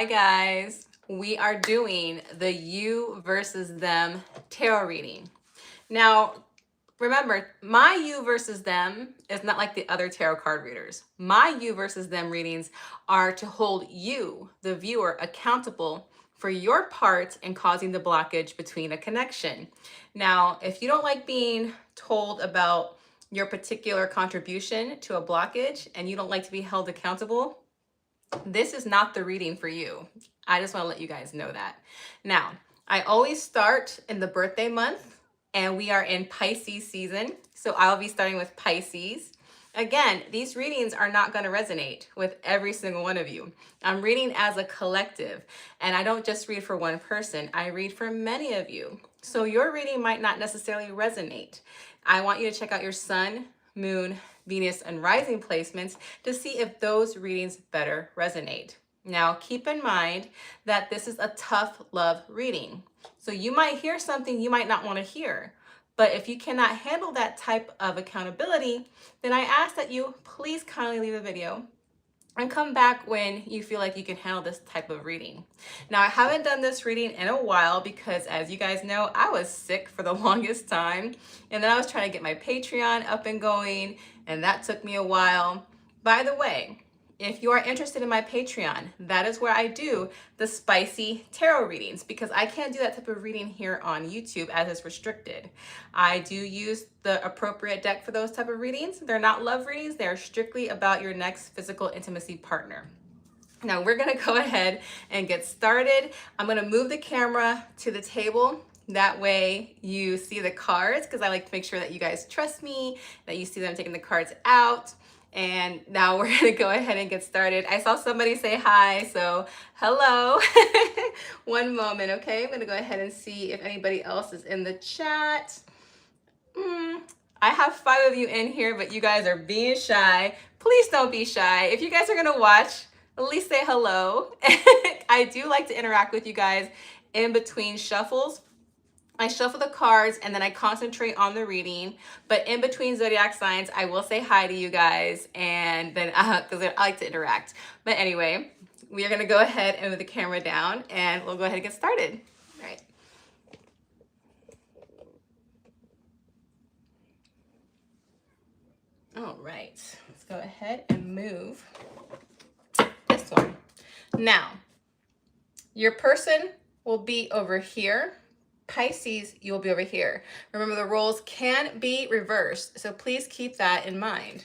Hi guys, we are doing the you versus them tarot reading. Now, remember, my you versus them is not like the other tarot card readers. My you versus them readings are to hold you, the viewer, accountable for your part in causing the blockage between a connection. Now, if you don't like being told about your particular contribution to a blockage and you don't like to be held accountable, this is not the reading for you. I just want to let you guys know that. Now, I always start in the birthday month, and we are in Pisces season. So I'll be starting with Pisces. Again, these readings are not going to resonate with every single one of you. I'm reading as a collective, and I don't just read for one person. I read for many of you. So your reading might not necessarily resonate. I want you to check out your sun, moon, Venus, and rising placements to see if those readings better resonate. Now, keep in mind that this is a tough love reading. So you might hear something you might not want to hear. But if you cannot handle that type of accountability, then I ask that you please kindly leave the video and come back when you feel like you can handle this type of reading. Now, I haven't done this reading in a while because, as you guys know, I was sick for the longest time. And then I was trying to get my Patreon up and going, and that took me a while. By the way, if you are interested in my Patreon, that is where I do the spicy tarot readings, because I can't do that type of reading here on YouTube as it's restricted. I do use the appropriate deck for those type of readings. They're not love readings. They're strictly about your next physical intimacy partner. Now we're gonna go ahead and get started. I'm gonna move the camera to the table. That way you see the cards, because I like to make sure that you guys trust me, that you see them taking the cards out. And now we're gonna go ahead and get started. I saw somebody say hi, so hello. One moment, okay? I'm gonna go ahead and see if anybody else is in the chat. I have 5 of you in here, but you guys are being shy. Please don't be shy. If you guys are gonna watch, at least say hello. I do like to interact with you guys in between shuffles. I shuffle the cards and then I concentrate on the reading. But in between zodiac signs, I will say hi to you guys, and then because I like to interact. But anyway, we are gonna go ahead and move the camera down, and we'll go ahead and get started. All right. All right, let's go ahead and move this one. Now, your person will be over here. Pisces, you will be over here. Remember, the roles can be reversed, so please keep that in mind.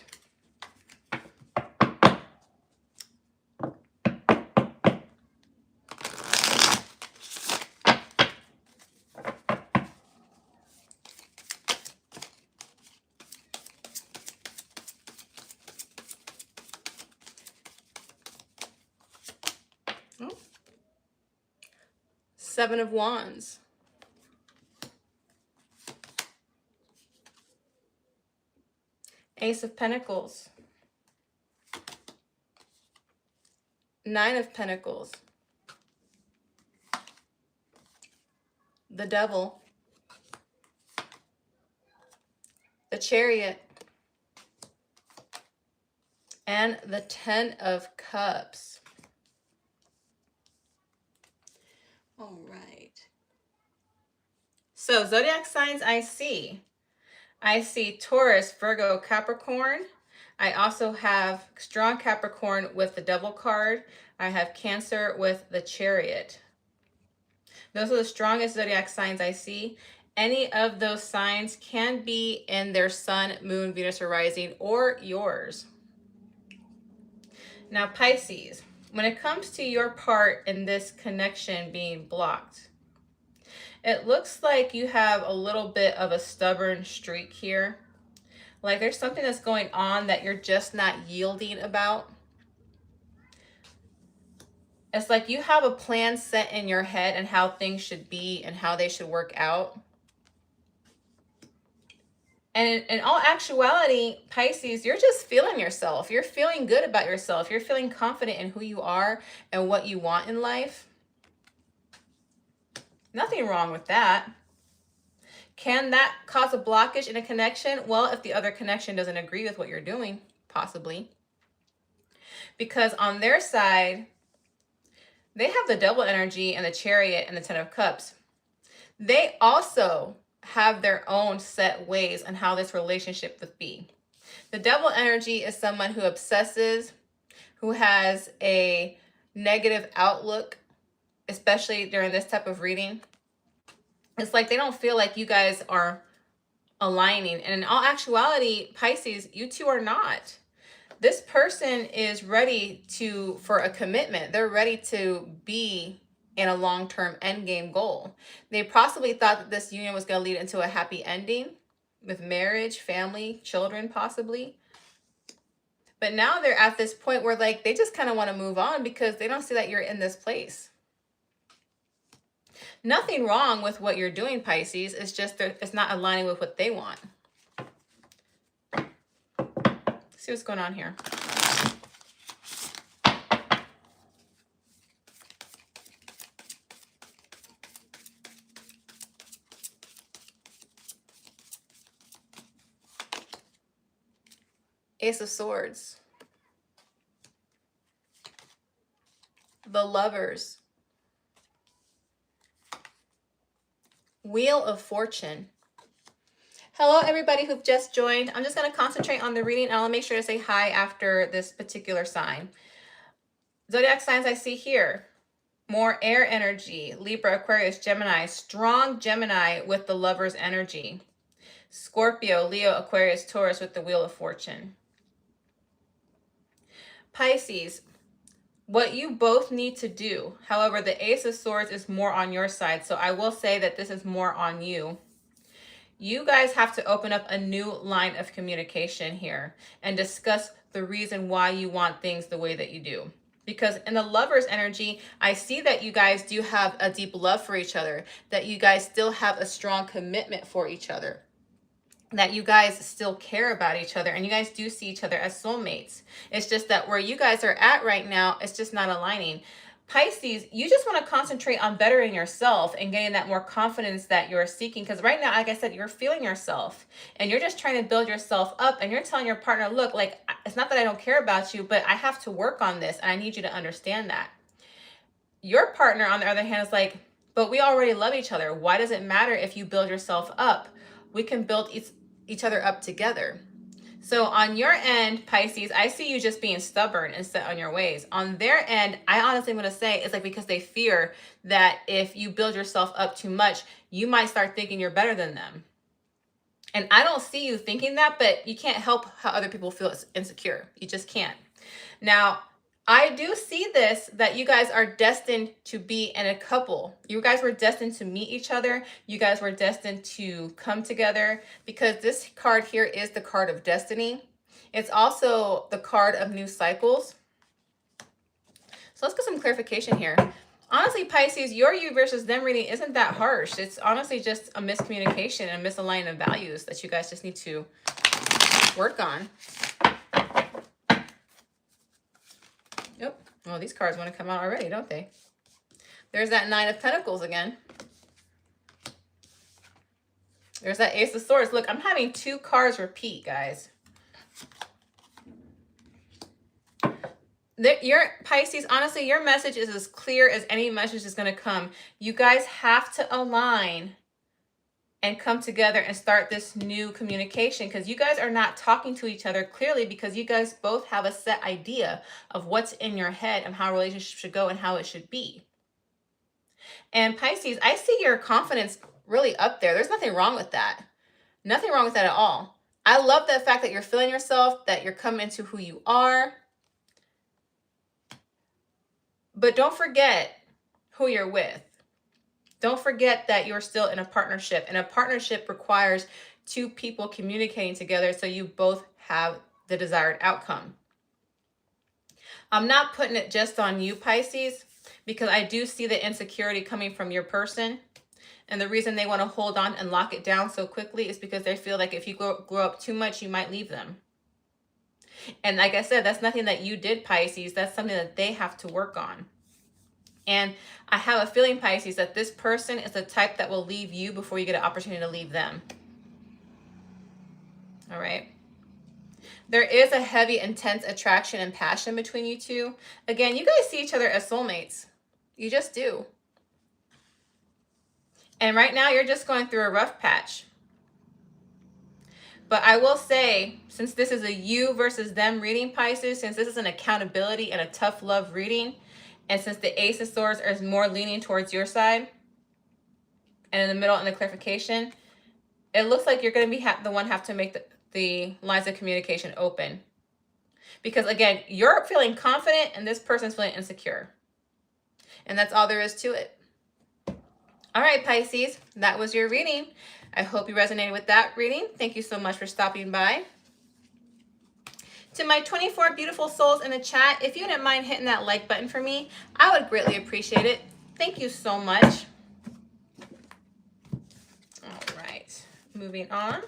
Oh. 7 of Wands. Ace of Pentacles. 9 of Pentacles. The Devil. The Chariot. And the 10 of Cups. All right. So zodiac signs I see Taurus, Virgo, Capricorn. I also have strong Capricorn with the Devil card. I have Cancer with the Chariot. Those are the strongest zodiac signs I see. Any of those signs can be in their sun, moon, Venus, or rising, or yours. Now, Pisces, when it comes to your part in this connection being blocked, it looks like you have a little bit of a stubborn streak here. Like there's something that's going on that you're just not yielding about. It's like you have a plan set in your head and how things should be and how they should work out. And in all actuality, Pisces, you're just feeling yourself. You're feeling good about yourself. You're feeling confident in who you are and what you want in life. Nothing wrong with that. Can that cause a blockage in a connection? Well, if the other connection doesn't agree with what you're doing, possibly. Because on their side, They have the double energy and the chariot and the 10 of cups. They also have their own set ways on how this relationship would be. The devil energy is someone who obsesses, who has a negative outlook, especially during this type of reading. It's like they don't feel like you guys are aligning. And in all actuality, Pisces, you two are not. This person is ready for a commitment. They're ready to be in a long-term end game goal. They possibly thought that this union was going to lead into a happy ending with marriage, family, children, possibly. But now they're at this point where like they just kind of want to move on because they don't see that you're in this place. Nothing wrong with what you're doing, Pisces. It's just it's not aligning with what they want. See what's going on here. Ace of Swords. The Lovers. Wheel of Fortune. Hello, everybody who've just joined. I'm just going to concentrate on the reading, and I'll make sure to say hi after this particular sign. Zodiac signs I see here. More air energy. Libra, Aquarius, Gemini. Strong Gemini with the Lover's energy. Scorpio, Leo, Aquarius, Taurus with the Wheel of Fortune. Pisces, what you both need to do, however, the Ace of Swords is more on your side, so I will say that this is more on you. You guys have to open up a new line of communication here and discuss the reason why you want things the way that you do. Because in the Lover's energy, I see that you guys do have a deep love for each other, that you guys still have a strong commitment for each other, that you guys still care about each other, and you guys do see each other as soulmates. It's just that where you guys are at right now, it's just not aligning. Pisces, you just want to concentrate on bettering yourself and getting that more confidence that you're seeking. Because right now, like I said, you're feeling yourself and you're just trying to build yourself up, and you're telling your partner, look, like, it's not that I don't care about you, but I have to work on this and I need you to understand that. Your partner, on the other hand, is like, but we already love each other. Why does it matter if you build yourself up? We can build each other up together. So on your end, Pisces, I see you just being stubborn and set on your ways. On their end, I honestly want to say it's like because they fear that if you build yourself up too much, you might start thinking you're better than them. And I don't see you thinking that, but you can't help how other people feel insecure. You just can't. Now, I do see this, that you guys are destined to be in a couple. You guys were destined to meet each other. You guys were destined to come together, because this card here is the card of destiny. It's also the card of new cycles. So let's get some clarification here. Honestly, Pisces, your you versus them reading isn't that harsh. It's honestly just a miscommunication and misalignment of values that you guys just need to work on. Yep. Well, these cards want to come out already, don't they? There's that Nine of Pentacles again. There's that Ace of Swords. Look, I'm having two cards repeat, guys. Your Pisces, honestly, your message is as clear as any message is going to come. You guys have to align and come together and start this new communication, because you guys are not talking to each other clearly, because you guys both have a set idea of what's in your head and how a relationship should go and how it should be. And Pisces, I see your confidence really up there. There's nothing wrong with that. Nothing wrong with that at all. I love the fact that you're feeling yourself, that you're coming into who you are. But don't forget who you're with. Don't forget that you're still in a partnership, and a partnership requires two people communicating together so you both have the desired outcome. I'm not putting it just on you, Pisces, because I do see the insecurity coming from your person. And the reason they want to hold on and lock it down so quickly is because they feel like if you grow up too much, you might leave them. And like I said, that's nothing that you did, Pisces. That's something that they have to work on. And I have a feeling, Pisces, that this person is the type that will leave you before you get an opportunity to leave them. All right. There is a heavy, intense attraction and passion between you two. Again, you guys see each other as soulmates. You just do. And right now you're just going through a rough patch. But I will say, since this is a you versus them reading, Pisces, since this is an accountability and a tough love reading, and since the Ace of Swords is more leaning towards your side, and in the middle in the clarification, it looks like you're going to be the one have to make the lines of communication open. Because again, you're feeling confident and this person's feeling insecure. And that's all there is to it. All right, Pisces, that was your reading. I hope you resonated with that reading. Thank you so much for stopping by. To my 24 beautiful souls in the chat, if you didn't mind hitting that like button for me, I would greatly appreciate it. Thank you so much. All right, moving on.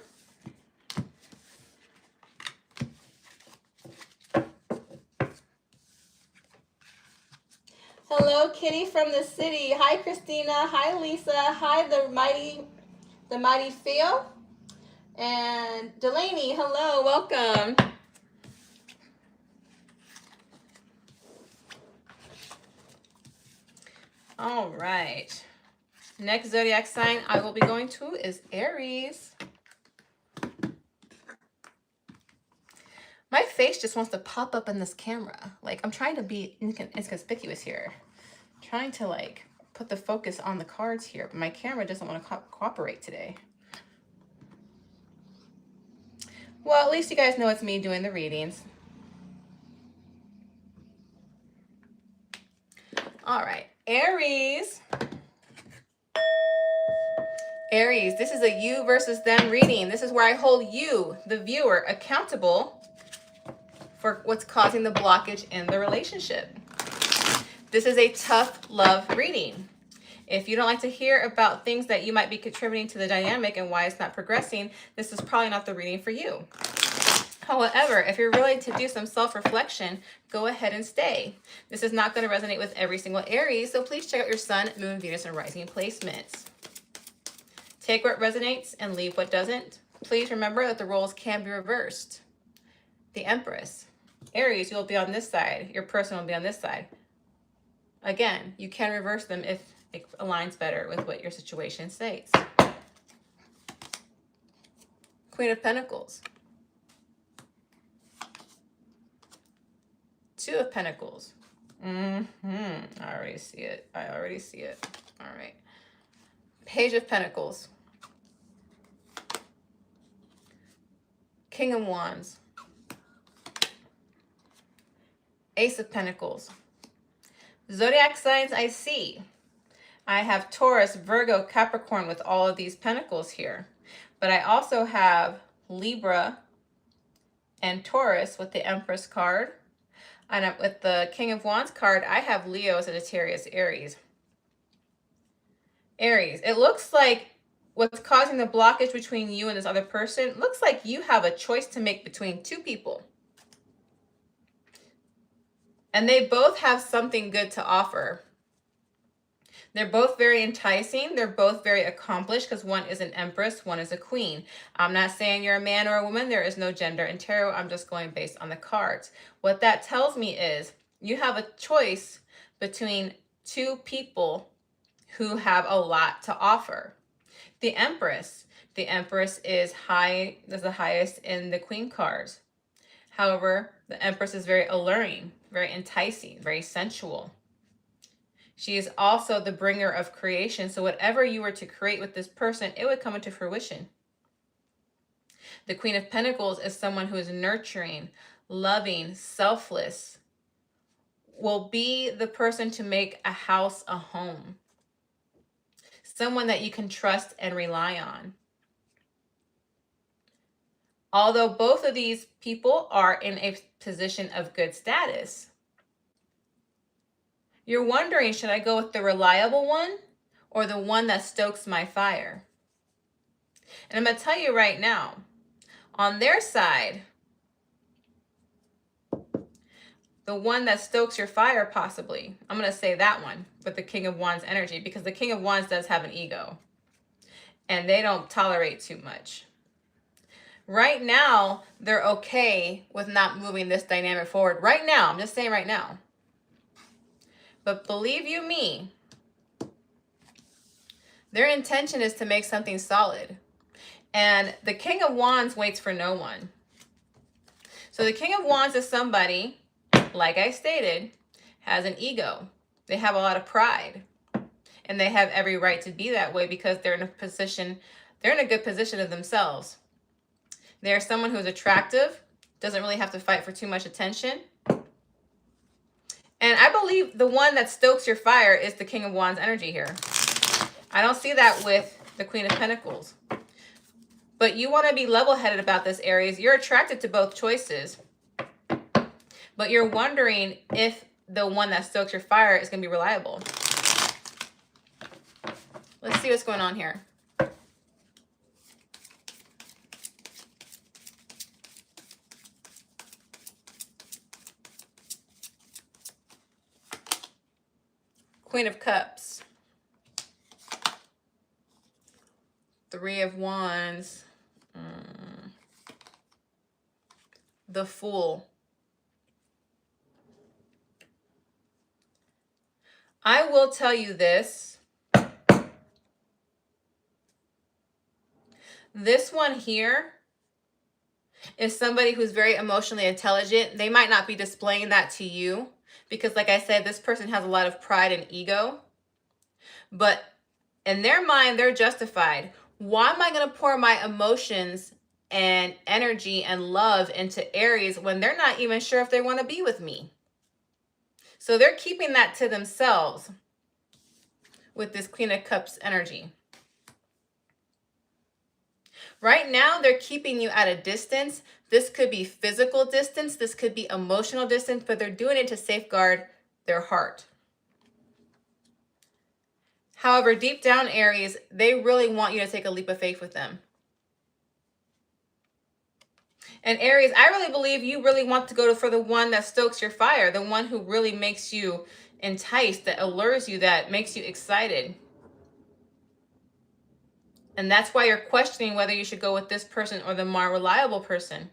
Hello, Kitty from the city. Hi, Christina. Hi, Lisa. Hi, the mighty Theo. And Delaney, hello, welcome. All right. Next zodiac sign I will be going to is Aries. My face just wants to pop up in this camera. Like, I'm trying to be inconspicuous here. I'm trying to, like, put the focus on the cards here, but my camera doesn't want to cooperate today. Well, at least you guys know it's me doing the readings. All right, Aries. Aries, this is a you versus them reading. This is where I hold you, the viewer, accountable for what's causing the blockage in the relationship. This is a tough love reading. If you don't like to hear about things that you might be contributing to the dynamic and why it's not progressing, this is probably not the reading for you. However, if you're willing to do some self-reflection, go ahead and stay. This is not going to resonate with every single Aries, so please check out your Sun, Moon, Venus, and Rising placements. Take what resonates and leave what doesn't. Please remember that the roles can be reversed. The Empress. Aries, you'll be on this side. Your person will be on this side. Again, you can reverse them if it aligns better with what your situation states. Queen of Pentacles. Two of Pentacles. I already see it. I already see it. All right. Page of Pentacles. King of Wands. Ace of Pentacles. Zodiac signs I see. I have Taurus, Virgo, Capricorn with all of these pentacles here. But I also have Libra and Taurus with the Empress card. And with the King of Wands card, I have Leo, Sagittarius, Aries. Aries, it looks like what's causing the blockage between you and this other person, looks like you have a choice to make between two people. And they both have something good to offer. They're both very enticing. They're both very accomplished because one is an empress, one is a queen. I'm not saying you're a man or a woman. There is no gender in tarot. I'm just going based on the cards. What that tells me is you have a choice between two people who have a lot to offer. The Empress is the highest in the Queen cards. However, the Empress is very alluring, very enticing, very sensual. She is also the bringer of creation. So whatever you were to create with this person, it would come into fruition. The Queen of Pentacles is someone who is nurturing, loving, selfless, will be the person to make a house a home. Someone that you can trust and rely on. Although both of these people are in a position of good status, you're wondering, should I go with the reliable one or the one that stokes my fire? And I'm going to tell you right now, on their side, the one that stokes your fire possibly, I'm going to say that one with the King of Wands energy, because the King of Wands does have an ego and they don't tolerate too much. Right now, they're okay with not moving this dynamic forward. Right now, I'm just saying right now. But believe you me, their intention is to make something solid. And the King of Wands waits for no one. So the King of Wands is somebody, like I stated, has an ego. They have a lot of pride. And they have every right to be that way because they're in a good position of themselves. They're someone who's attractive, doesn't really have to fight for too much attention. And I believe the one that stokes your fire is the King of Wands energy here. I don't see that with the Queen of Pentacles. But you want to be level-headed about this, Aries. You're attracted to both choices. But you're wondering if the one that stokes your fire is going to be reliable. Let's see what's going on here. Queen of Cups. Three of Wands. The Fool. I will tell you this. This one here is somebody who's very emotionally intelligent. They might not be displaying that to you because, like I said, this person has a lot of pride and ego. But in their mind, they're justified. Why am I going to pour my emotions and energy and love into Aries when they're not even sure if they want to be with me? So they're keeping that to themselves with this Queen of Cups energy. Right now, they're keeping you at a distance. This could be physical distance. This could be emotional distance, but they're doing it to safeguard their heart. However, deep down, Aries, they really want you to take a leap of faith with them. And Aries, I really believe you really want to go for the one that stokes your fire, the one who really makes you enticed, that allures you, that makes you excited. And that's why you're questioning whether you should go with this person or the more reliable person.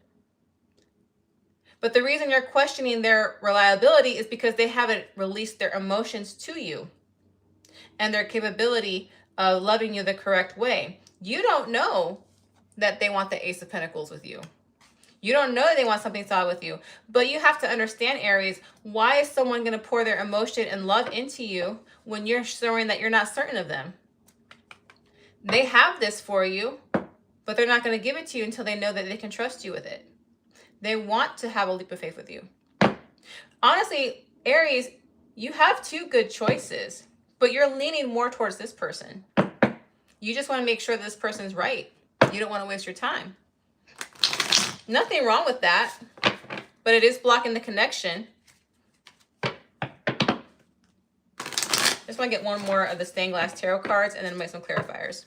But the reason you're questioning their reliability is because they haven't released their emotions to you and their capability of loving you the correct way. You don't know that they want the Ace of Pentacles with you. You don't know that they want something solid with you. But you have to understand, Aries, why is someone going to pour their emotion and love into you when you're showing that you're not certain of them? They have this for you, but they're not going to give it to you until they know that they can trust you with it. They want to have a leap of faith with you. Honestly, Aries, you have two good choices, but you're leaning more towards this person. You just want to make sure that this person's right. You don't want to waste your time. Nothing wrong with that, but it is blocking the connection. Just want to get one more of the stained glass tarot cards and then make some clarifiers.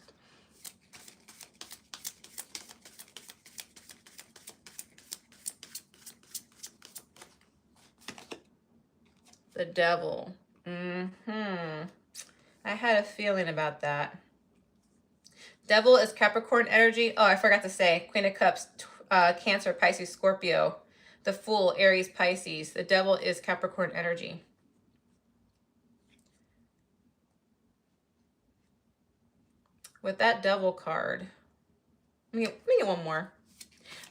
The Devil. I had a feeling about that. Devil is Capricorn energy. Oh, I forgot to say. Queen of Cups, Cancer, Pisces, Scorpio. The Fool, Aries, Pisces. The Devil is Capricorn energy. With that Devil card, let me get one more.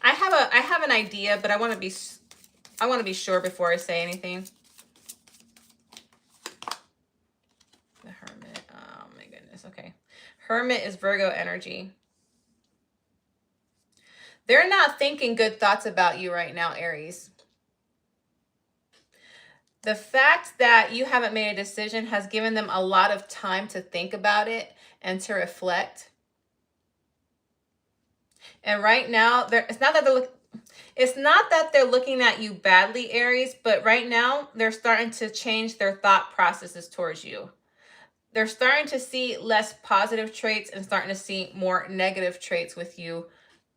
I have an idea, but I want to be sure before I say anything. The Hermit. Oh my goodness. Okay. Hermit is Virgo energy. They're not thinking good thoughts about you right now, Aries. The fact that you haven't made a decision has given them a lot of time to think about it and to reflect. And right now, it's not that they're looking at you badly, Aries, but right now they're starting to change their thought processes towards you. They're starting to see less positive traits and starting to see more negative traits with you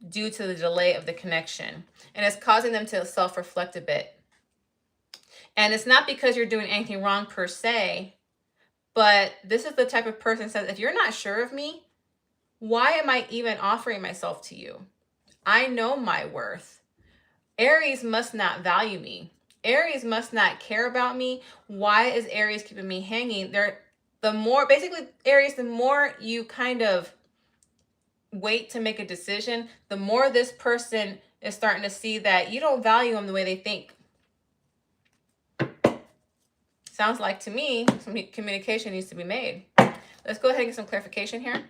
due to the delay of the connection. And it's causing them to self-reflect a bit. And it's not because you're doing anything wrong per se, but this is the type of person that says, if you're not sure of me, why am I even offering myself to you? I know my worth. Aries must not value me. Aries must not care about me. Why is Aries keeping me hanging? The more, basically, Aries, the more you kind of wait to make a decision, the more this person is starting to see that you don't value them the way they think. Sounds like to me some communication needs to be made. Let's go ahead and get some clarification here.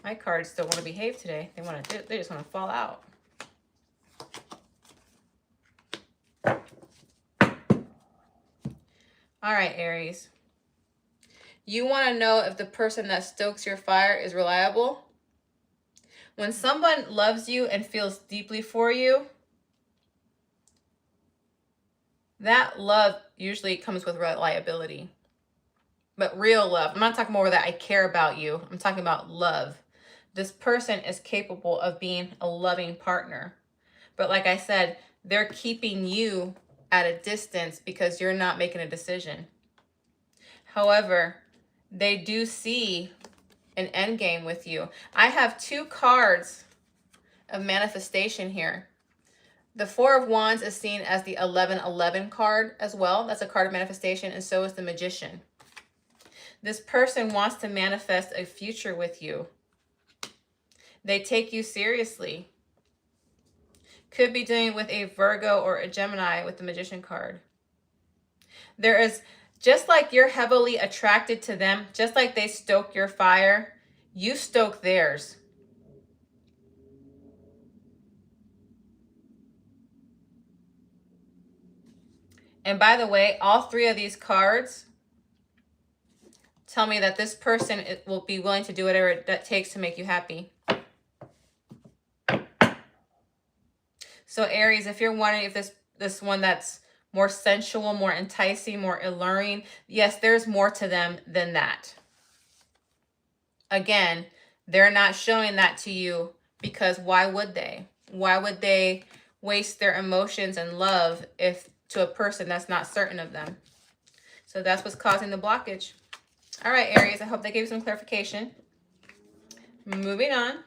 My cards don't want to behave today. They just want to fall out. All right, Aries. You want to know if the person that stokes your fire is reliable? When someone loves you and feels deeply for you, that love usually comes with reliability. But real love. I'm not talking more that I care about you. I'm talking about love. This person is capable of being a loving partner. But like I said, they're keeping you at a distance because you're not making a decision. However, they do see an end game with you. I have 2 cards of manifestation here. The 4 of Wands is seen as the 1111 card as well. That's a card of manifestation, and so is the Magician. This person wants to manifest a future with you. They take you seriously. Could be dealing with a Virgo or a Gemini with the Magician card. There is, just like you're heavily attracted to them, just like they stoke your fire, you stoke theirs. And by the way, all 3 of these cards tell me that this person will be willing to do whatever it takes to make you happy. So Aries, if you're wondering if this one that's more sensual, more enticing, more alluring, yes, there's more to them than that. Again, they're not showing that to you because why would they? Why would they waste their emotions and love to a person that's not certain of them? So that's what's causing the blockage. All right, Aries, I hope that gave you some clarification. Moving on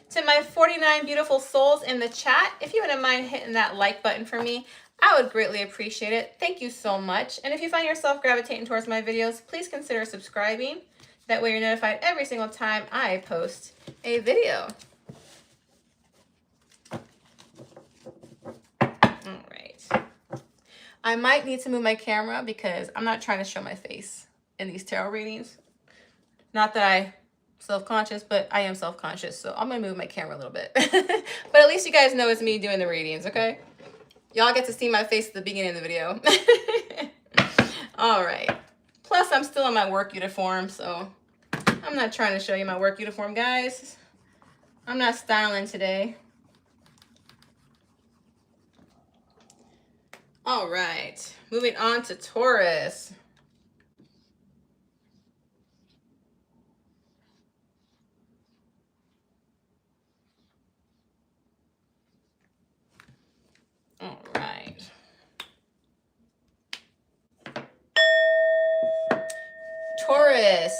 to my 49 beautiful souls in the chat. If you wouldn't mind hitting that like button for me, I would greatly appreciate it. Thank you so much. And if you find yourself gravitating towards my videos, please consider subscribing. That way you're notified every single time I post a video. All right. I might need to move my camera because I'm not trying to show my face in these tarot readings. Not that I'm self-conscious, but I am self-conscious, so I'm gonna move my camera a little bit. But at least you guys know it's me doing the readings, okay? Y'all get to see my face at the beginning of the video. All right. Plus, I'm still in my work uniform, so I'm not trying to show you my work uniform, guys. I'm not styling today. All right, moving on to Taurus. All right. Taurus,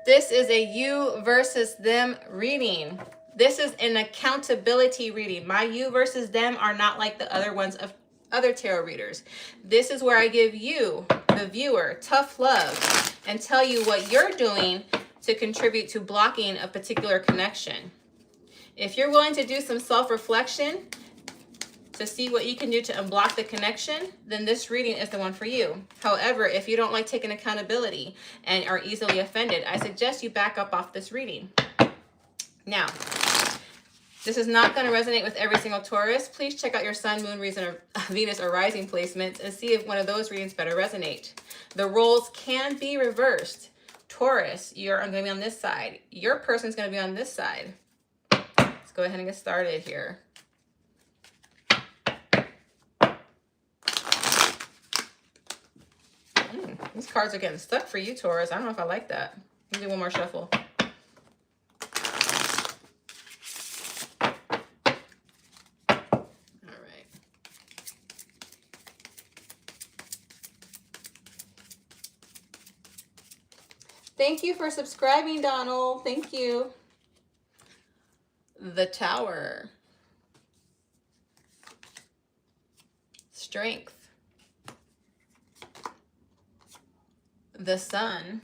this is a you versus them reading. This is an accountability reading. My you versus them are not like the other ones of other tarot readers. This is where I give you, the viewer, tough love and tell you what you're doing to contribute to blocking a particular connection. If you're willing to do some self-reflection to see what you can do to unblock the connection, then this reading is the one for you. However, if you don't like taking accountability and are easily offended, I suggest you back up off this reading. Now, this is not going to resonate with every single Taurus. Please check out your Sun, Moon, Venus, or Rising placements and see if one of those readings better resonate. The roles can be reversed. Taurus, you're going to be on this side. Your person's going to be on this side. Let's go ahead and get started here. These cards are getting stuck for you, Taurus. I don't know if I like that. Let me do one more shuffle. Thank you for subscribing, Donald. Thank you. The Tower. Strength. The Sun.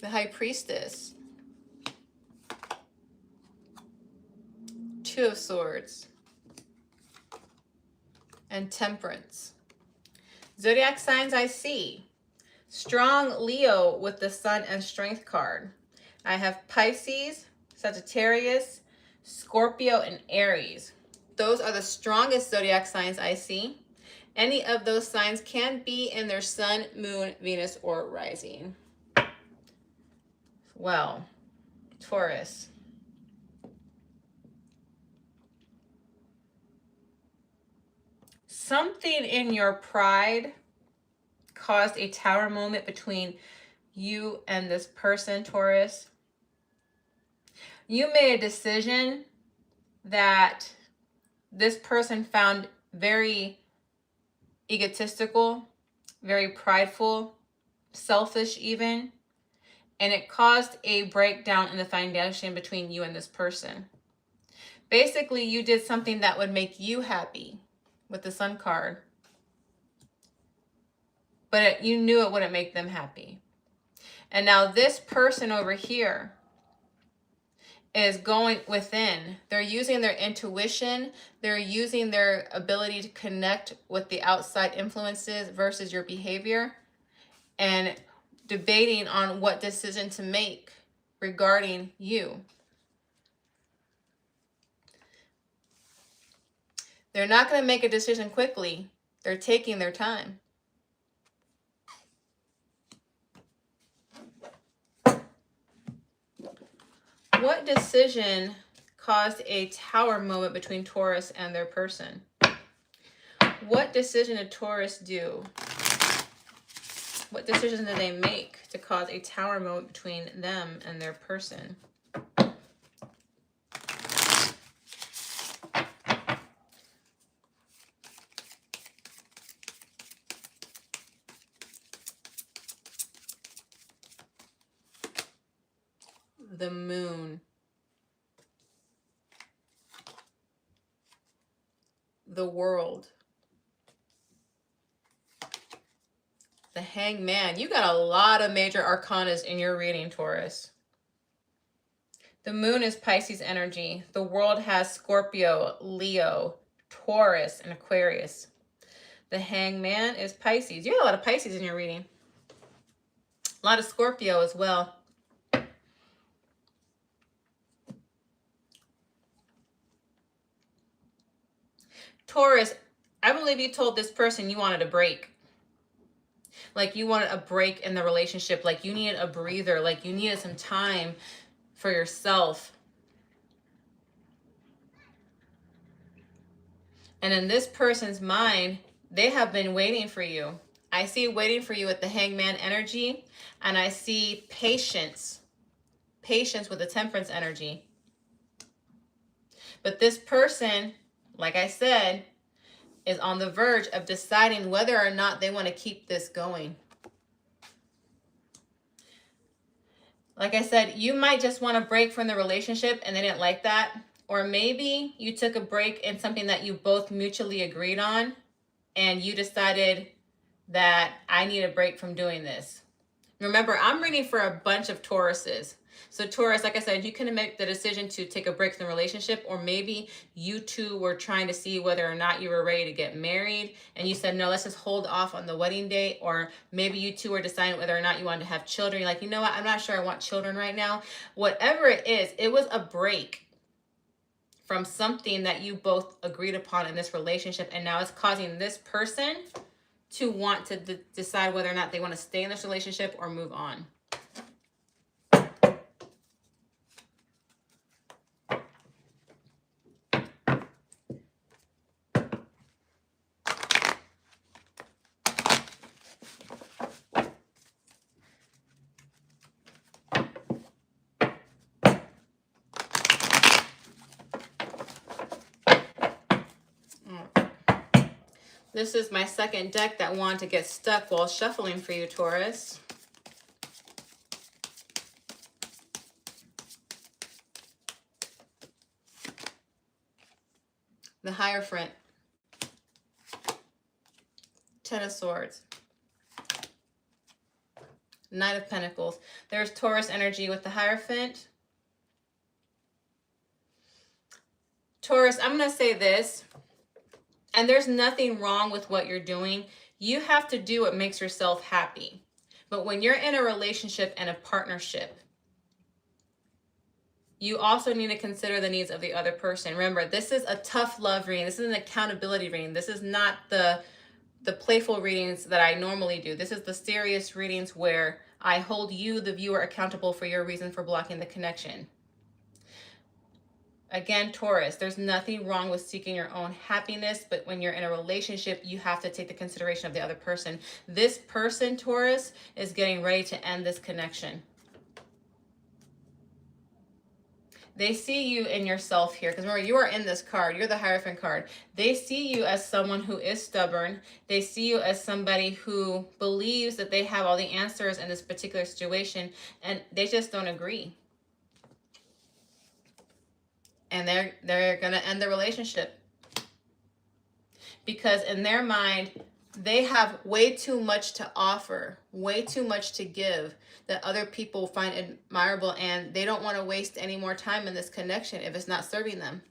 The High Priestess. Two of Swords. And Temperance. Zodiac signs I see. Strong Leo with the Sun and Strength card. I have Pisces, Sagittarius, Scorpio, and Aries. Those are the strongest zodiac signs I see. Any of those signs can be in their Sun, Moon, Venus, or Rising. Well, Taurus. Something in your pride caused a tower moment between you and this person, Taurus. You made a decision that this person found very egotistical, very prideful, selfish even, and it caused a breakdown in the foundation between you and this person. Basically, you did something that would make you happy with the Sun card, but you knew it wouldn't make them happy. And now this person over here is going within. They're using their intuition. They're using their ability to connect with the outside influences versus your behavior, and debating on what decision to make regarding you. They're not going to make a decision quickly. They're taking their time. What decision caused a tower moment between Taurus and their person? What decision did Taurus do? What decision did they make to cause a tower moment between them and their person? The Moon. The World. The Hangman. You got a lot of major arcanas in your reading, Taurus. The Moon is Pisces energy. The World has Scorpio, Leo, Taurus, and Aquarius. The Hangman is Pisces. You have a lot of Pisces in your reading. A lot of Scorpio as well. Taurus, I believe you told this person you wanted a break. Like you wanted a break in the relationship. Like you needed a breather. Like you needed some time for yourself. And in this person's mind, they have been waiting for you. I see waiting for you with the Hangman energy. And I see patience. Patience with the Temperance energy. But this person, like I said, is on the verge of deciding whether or not they want to keep this going. Like I said, you might just want to break from the relationship and they didn't like that. Or maybe you took a break in something that you both mutually agreed on and you decided that I need a break from doing this. Remember, I'm reading for a bunch of Tauruses. So Taurus, like I said, you can make the decision to take a break from the relationship, or maybe you two were trying to see whether or not you were ready to get married and you said, no, let's just hold off on the wedding date. Or maybe you two were deciding whether or not you wanted to have children. You're like, you know what? I'm not sure I want children right now. Whatever it is, it was a break from something that you both agreed upon in this relationship. And now it's causing this person to want to decide whether or not they want to stay in this relationship or move on. This is my second deck that wanted to get stuck while shuffling for you, Taurus. The Hierophant. Ten of Swords. Knight of Pentacles. There's Taurus energy with the Hierophant. Taurus, I'm going to say this, and there's nothing wrong with what you're doing. You have to do what makes yourself happy. But when you're in a relationship and a partnership, you also need to consider the needs of the other person. Remember, this is a tough love reading. This is an accountability reading. This is not the playful readings that I normally do. This is the serious readings where I hold you, the viewer, accountable for your reason for blocking the connection. Again, Taurus, there's nothing wrong with seeking your own happiness, but when you're in a relationship, you have to take the consideration of the other person. This person, Taurus, is getting ready to end this connection. They see you in yourself here, because remember, you are in this card. You're the Hierophant card. They see you as someone who is stubborn. They see you as somebody who believes that they have all the answers in this particular situation, and they just don't agree. And they're going to end the relationship. Because in their mind, they have way too much to offer, way too much to give that other people find admirable, and they don't want to waste any more time in this connection if it's not serving them.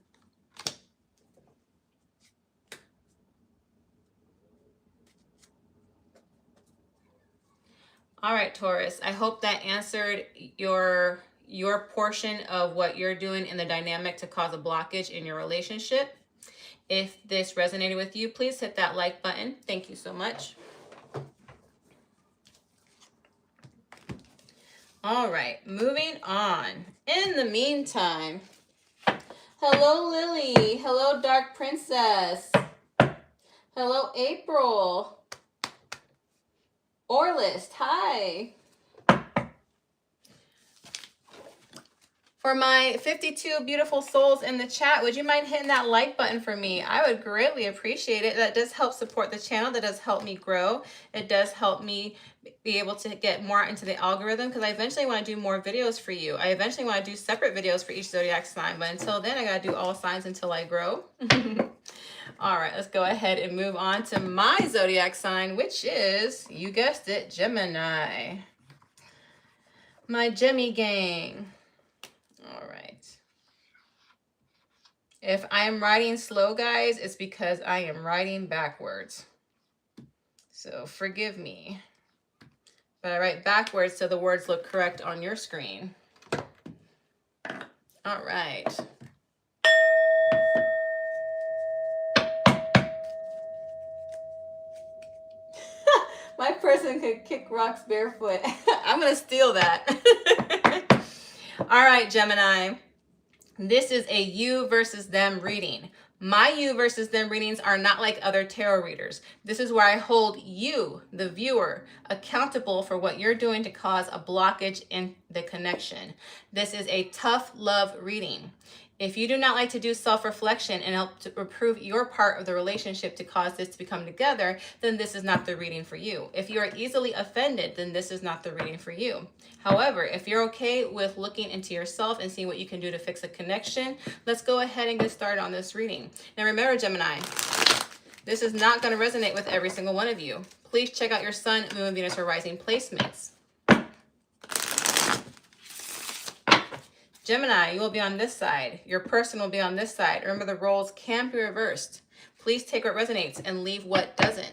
All right, Taurus, I hope that answered your portion of what you're doing in the dynamic to cause a blockage in your relationship. If this resonated with you, please hit that like button. Thank you so much. All right, moving on. In the meantime, hello, Lily. Hello, Dark Princess. Hello, April. Orlist, hi. For my 52 beautiful souls in the chat, would you mind hitting that like button for me? I would greatly appreciate it. That does help support the channel. That does help me grow. It does help me be able to get more into the algorithm, because I eventually want to do more videos for you. I eventually want to do separate videos for each zodiac sign, but until then, I got to do all signs until I grow. All right, let's go ahead and move on to my zodiac sign, which is, you guessed it, Gemini. My Gemmy gang. All right. If I'm writing slow, guys, it's because I am writing backwards. So forgive me. But I write backwards so the words look correct on your screen. All right. My person could kick rocks barefoot. I'm going to steal that. All right, Gemini. This is a you versus them reading. My you versus them readings are not like other tarot readers. This is where I hold you, the viewer, accountable for what you're doing to cause a blockage in the connection. This is a tough love reading. If you do not like to do self-reflection and help to improve your part of the relationship to cause this to become together, then this is not the reading for you. If you are easily offended, then this is not the reading for you. However, if you're okay with looking into yourself and seeing what you can do to fix a connection, let's go ahead and get started on this reading. Now remember, Gemini, this is not going to resonate with every single one of you. Please check out your Sun, Moon, Venus, or Rising placements. Gemini, you will be on this side. Your person will be on this side. Remember, the roles can be reversed. Please take what resonates and leave what doesn't.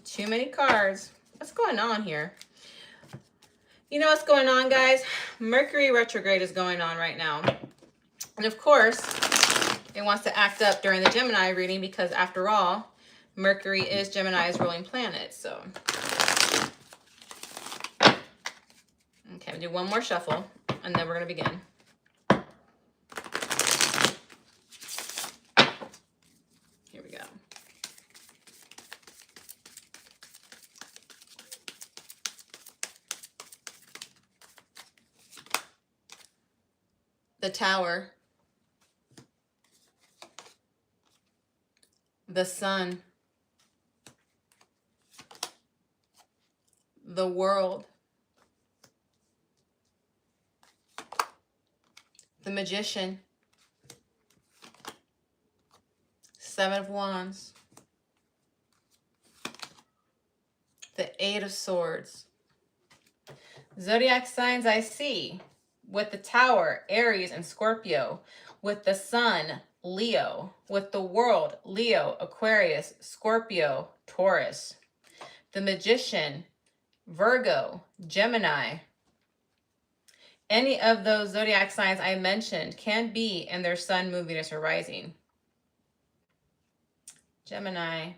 Too many cards. What's going on here? You know what's going on, guys? Mercury retrograde is going on right now. And of course, it wants to act up during the Gemini reading because, after all, Mercury is Gemini's ruling planet. So, okay, I'll do one more shuffle, and then we're going to begin. Here we go. the Tower, the Sun, the World, the Magician, Seven of Wands, the Eight of Swords. Zodiac signs I see with the Tower, Aries and Scorpio, with the Sun, Leo, with the World, Leo, Aquarius, Scorpio, Taurus, the Magician, Virgo, Gemini. Any of those zodiac signs I mentioned can be in their Sun, Moon, Venus, or Rising. Gemini.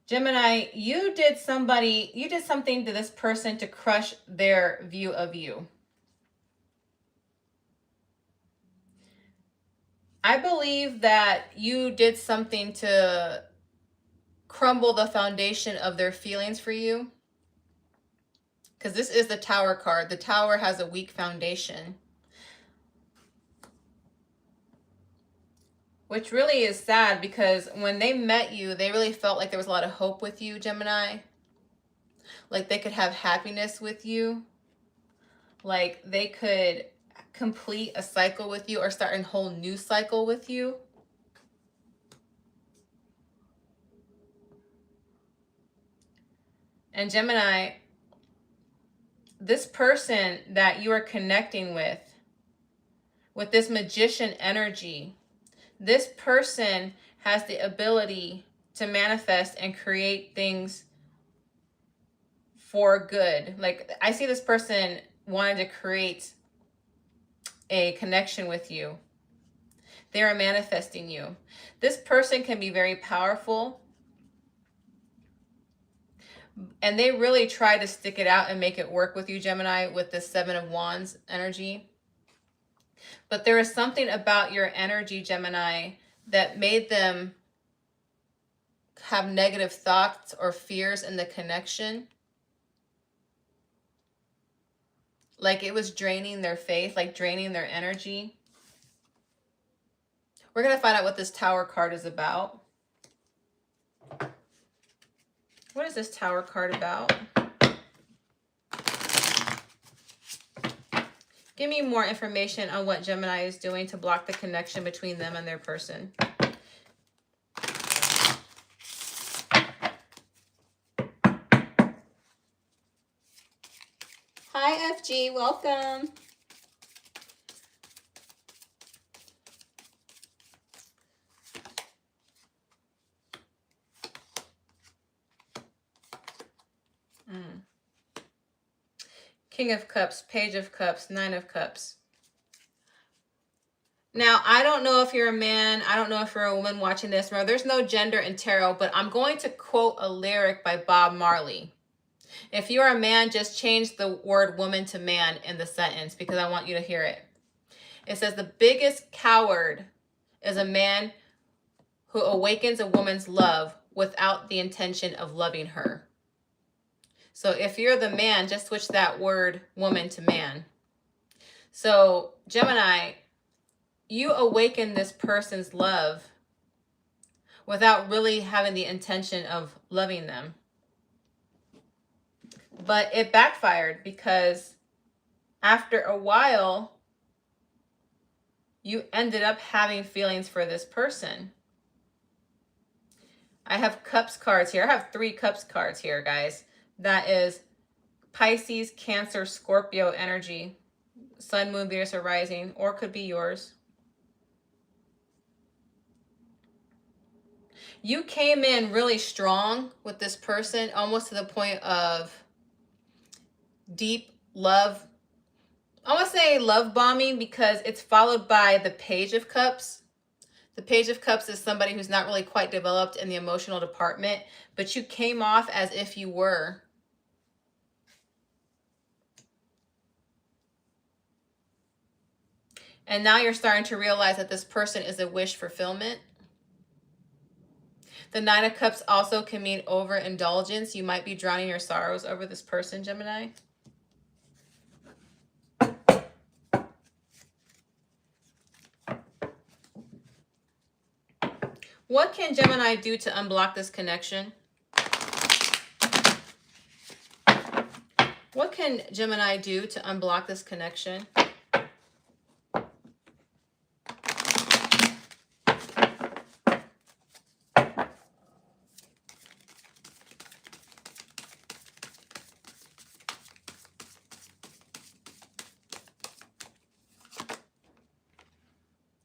Gemini, you did something to this person to crush their view of you. I believe that you did something to crumble the foundation of their feelings for you. Because this is the Tower card. The Tower has a weak foundation. Which really is sad, because when they met you, they really felt like there was a lot of hope with you, Gemini. Like they could have happiness with you. Like they could complete a cycle with you or start a whole new cycle with you. And Gemini, this person that you are connecting with this Magician energy, this person has the ability to manifest and create things for good. Like I see this person wanting to create a connection with you. They are manifesting you. This person can be very powerful, and they really try to stick it out and make it work with you, Gemini, with this Seven of Wands energy. But there is something about your energy, Gemini, that made them have negative thoughts or fears in the connection. Like it was draining their faith, like draining their energy. We're going to find out what this Tower card is about. What is this Tower card about? Give me more information on what Gemini is doing to block the connection between them and their person. Hi, FG. Welcome. King of Cups, Page of Cups, Nine of Cups. Now, I don't know if you're a man. I don't know if you're a woman watching this. Remember, there's no gender in tarot, but I'm going to quote a lyric by Bob Marley. If you're a man, just change the word woman to man in the sentence, because I want you to hear it. It says, the biggest coward is a man who awakens a woman's love without the intention of loving her. So if you're the man, just switch that word woman to man. So Gemini, you awaken this person's love without really having the intention of loving them. But it backfired, because after a while, you ended up having feelings for this person. I have Cups cards here. I have 3 Cups cards here, guys. That is Pisces, Cancer, Scorpio energy. Sun, Moon, Venus, or Rising, or could be yours. You came in really strong with this person, almost to the point of deep love. I want to say love bombing, because it's followed by the Page of Cups. The Page of Cups is somebody who's not really quite developed in the emotional department, but you came off as if you were. And now you're starting to realize that this person is a wish fulfillment. The Nine of Cups also can mean overindulgence. You might be drowning your sorrows over this person, Gemini. What can Gemini do to unblock this connection? What can Gemini do to unblock this connection?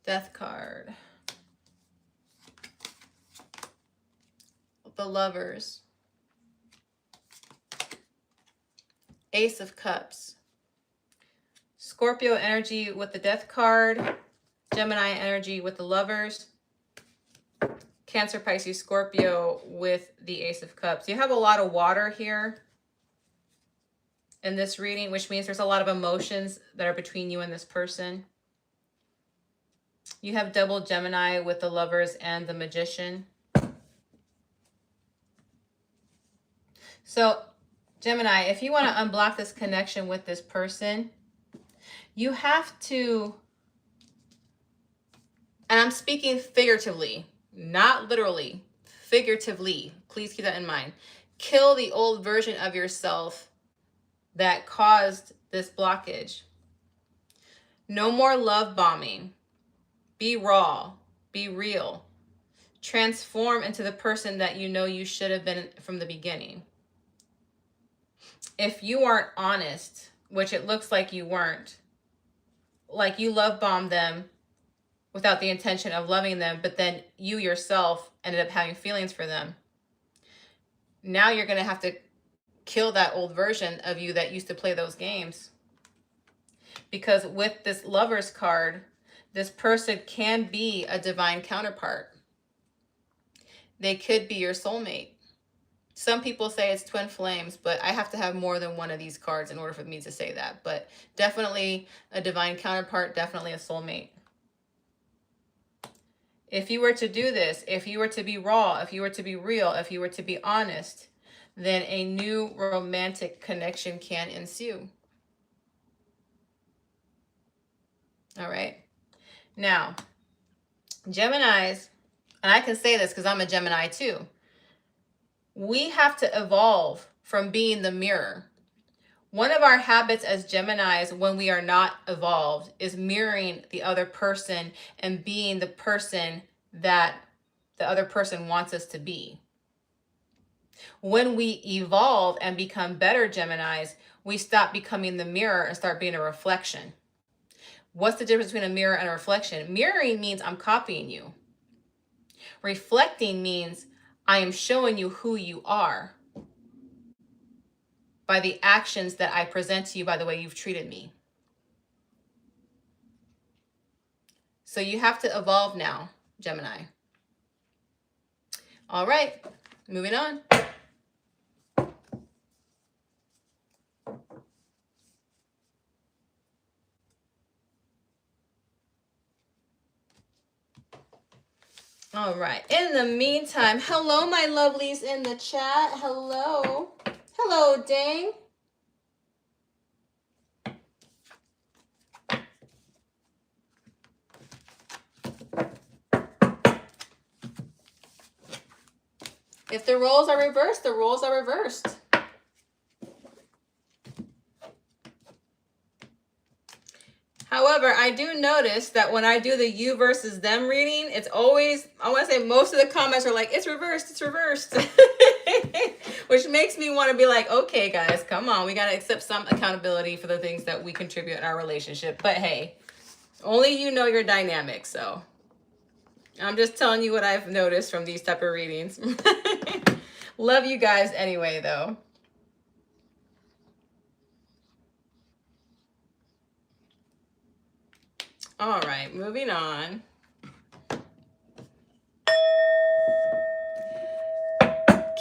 Death card. The Lovers. Ace of Cups. Scorpio energy with the Death card. Gemini energy with the Lovers. Cancer, Pisces, Scorpio with the Ace of Cups. You have a lot of water here in this reading, which means there's a lot of emotions that are between you and this person. You have double Gemini with the Lovers and the Magician. So, Gemini, if you want to unblock this connection with this person, you have to, and I'm speaking figuratively, not literally, figuratively. Please keep that in mind. Kill the old version of yourself that caused this blockage. No more love bombing. Be raw. Be real. Transform into the person that you know you should have been from the beginning. If you aren't honest, which it looks like you weren't, like you love bombed them without the intention of loving them, but then you yourself ended up having feelings for them. Now you're going to have to kill that old version of you that used to play those games. Because with this Lovers card, this person can be a divine counterpart. They could be your soulmate. Some people say it's twin flames, but I have to have more than one of these cards in order for me to say that. But definitely a divine counterpart, definitely a soulmate. If you were to do this, if you were to be raw, if you were to be real, if you were to be honest, then a new romantic connection can ensue. All right. Now, Geminis, and I can say this because I'm a Gemini too, we have to evolve from being the mirror. One of our habits as Geminis when we are not evolved is mirroring the other person and being the person that the other person wants us to be. When we evolve and become better Geminis, we stop becoming the mirror and start being a reflection. What's the difference between a mirror and a reflection? Mirroring means I'm copying you. Reflecting means I am showing you who you are by the actions that I present to you, by the way you've treated me. So you have to evolve now, Gemini. All right, moving on. All right. In the meantime, hello, my lovelies in the chat. Hello. Hello, Dang. If the roles are reversed, the roles are reversed. However, I do notice that when I do the you versus them reading, it's always, I want to say most of the comments are like, it's reversed, it's reversed. Which makes me want to be like, okay, guys, come on. We got to accept some accountability for the things that we contribute in our relationship. But hey, only you know your dynamic. So I'm just telling you what I've noticed from these type of readings. Love you guys anyway, though. All right, moving on.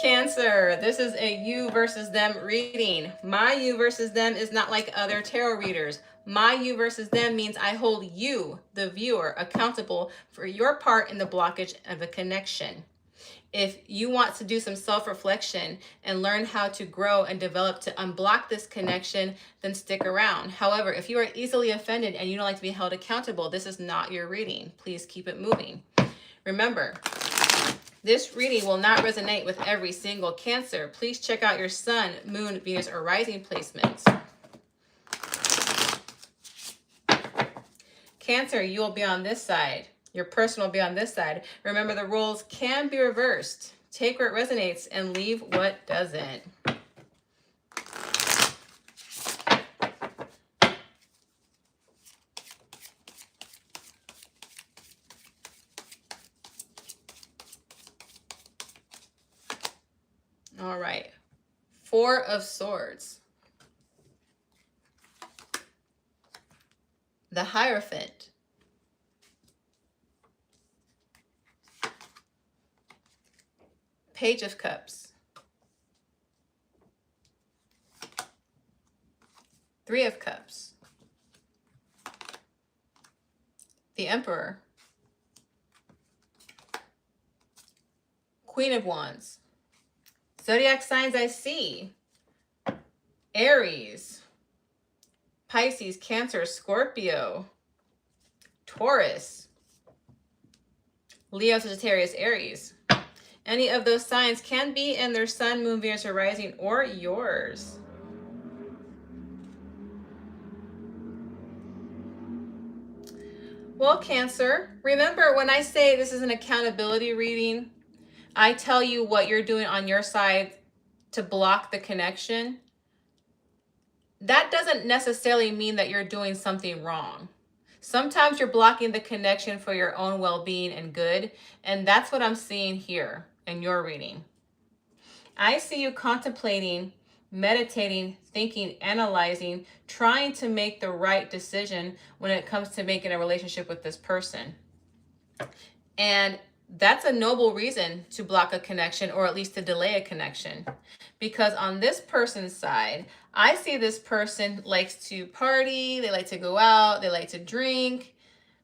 Cancer, this is a you versus them reading. My you versus them is not like other tarot readers. My you versus them means I hold you, the viewer, accountable for your part in the blockage of a connection. If you want to do some self-reflection and learn how to grow and develop to unblock this connection, then stick around. However, if you are easily offended and you don't like to be held accountable, this is not your reading. Please keep it moving. Remember, This reading will not resonate with every single Cancer. Please check out your Sun, Moon, Venus, or Rising placements. Cancer, you will be on this side. Your person will be on this side. Remember, the roles can be reversed. Take what resonates and leave what doesn't. All right. Four of Swords. The Hierophant. Page of Cups. Three of Cups. The Emperor. Queen of Wands. Zodiac signs I see: Aries, Pisces, Cancer, Scorpio, Taurus, Leo, Sagittarius, Aries. Any of those signs can be in their Sun, Moon, Venus, or Rising, or yours. Well, Cancer, remember when I say this is an accountability reading, I tell you what you're doing on your side to block the connection. That doesn't necessarily mean that you're doing something wrong. Sometimes you're blocking the connection for your own well-being and good, and that's what I'm seeing here in your reading. I see you contemplating, meditating, thinking, analyzing, trying to make the right decision when it comes to making a relationship with this person. And that's a noble reason to block a connection, or at least to delay a connection. Because on this person's side, I see this person likes to party, they like to go out, they like to drink.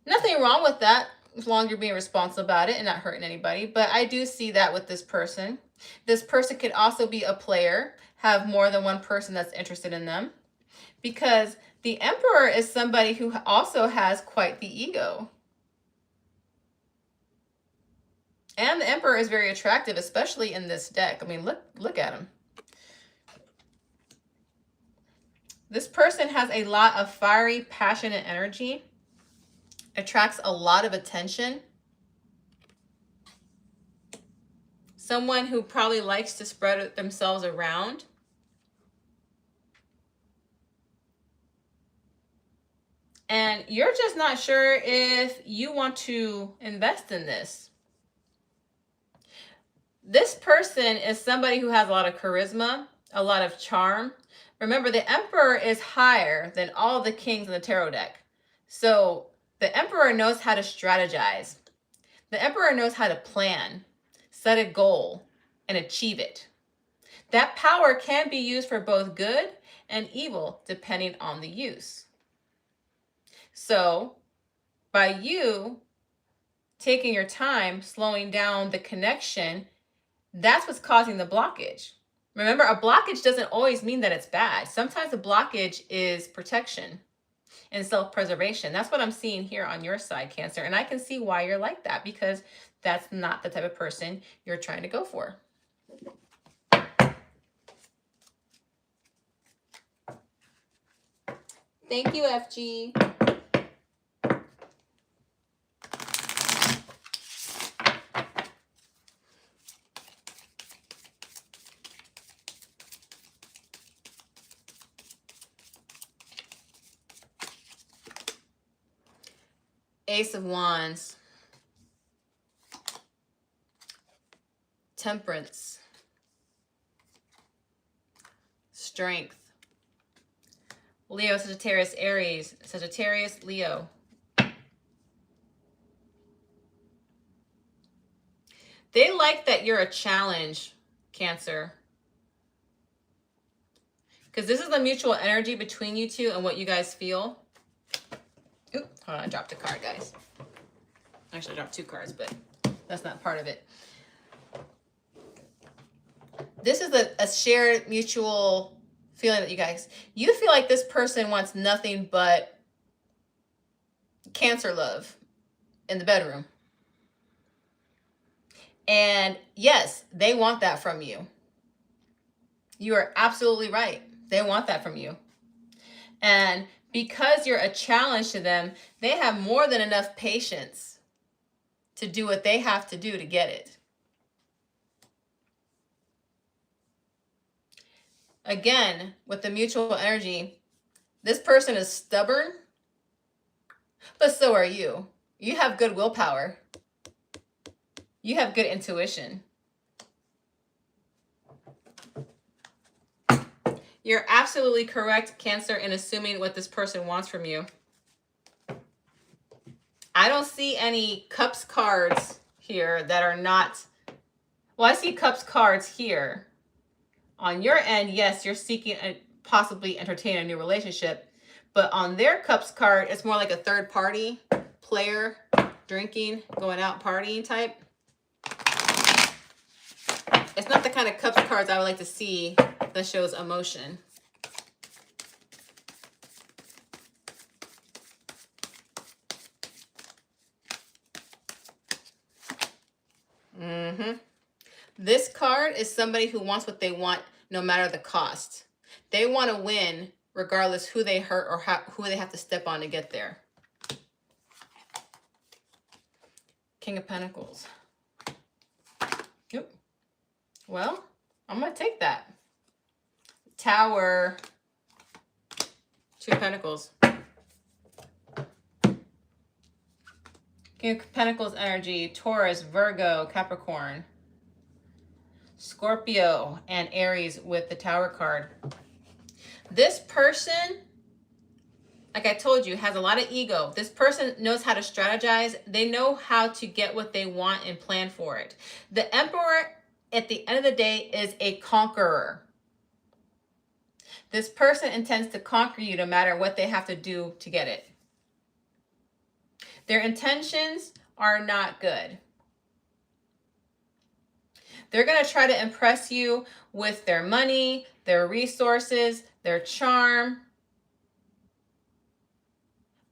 Nothing wrong with that, as long as you're being responsible about it and not hurting anybody. But I do see that with this person. This person could also be a player, have more than one person that's interested in them. Because the Emperor is somebody who also has quite the ego. And the Emperor is very attractive, especially in this deck. I mean, look at him. This person has a lot of fiery, passionate energy, attracts a lot of attention. Someone who probably likes to spread themselves around. And you're just not sure if you want to invest in this. This person is somebody who has a lot of charisma, a lot of charm. Remember, the Emperor is higher than all the kings in the tarot deck. So the Emperor knows how to strategize. The Emperor knows how to plan, set a goal, and achieve it. That power can be used for both good and evil, depending on the use. So by you taking your time, slowing down the connection, that's what's causing the blockage. Remember, a blockage doesn't always mean that it's bad. Sometimes a blockage is protection and self-preservation. That's what I'm seeing here on your side, Cancer. And I can see why you're like that, because that's not the type of person you're trying to go for. Thank you, FG. Ace of Wands. Temperance. Strength. Leo, Sagittarius, Aries. Sagittarius, Leo. They like that you're a challenge, Cancer. Because this is the mutual energy between you two and what you guys feel. Oop, hold on, I dropped a card, guys. Actually, I dropped two cards, but that's not part of it. This is a shared mutual feeling that you feel like this person wants nothing but Cancer love in the bedroom. And yes, they want that from you. You are absolutely right. They want that from you. And because you're a challenge to them, they have more than enough patience to do what they have to do to get it. Again, with the mutual energy, this person is stubborn, but so are you. You have good willpower. You have good intuition. You're absolutely correct, Cancer, in assuming what this person wants from you. I don't see any cups cards here that are not, well, I see cups cards here. On your end, yes, you're seeking possibly entertain a new relationship, but on their cups card, it's more like a third party player, drinking, going out, partying type. It's not the kind of cups cards I would like to see that shows emotion. This card is somebody who wants what they want no matter the cost. They want to win regardless who they hurt or who they have to step on to get there. King of Pentacles. Yep. Well, I'm going to take that. Tower. Two of Pentacles. King of Pentacles energy. Taurus, Virgo, Capricorn. Scorpio and Aries with the Tower card. This person, like I told you, has a lot of ego. This person knows how to strategize. They know how to get what they want and plan for it. The Emperor, at the end of the day, is a conqueror. This person intends to conquer you no matter what they have to do to get it. Their intentions are not good. They're going to try to impress you with their money, their resources, their charm.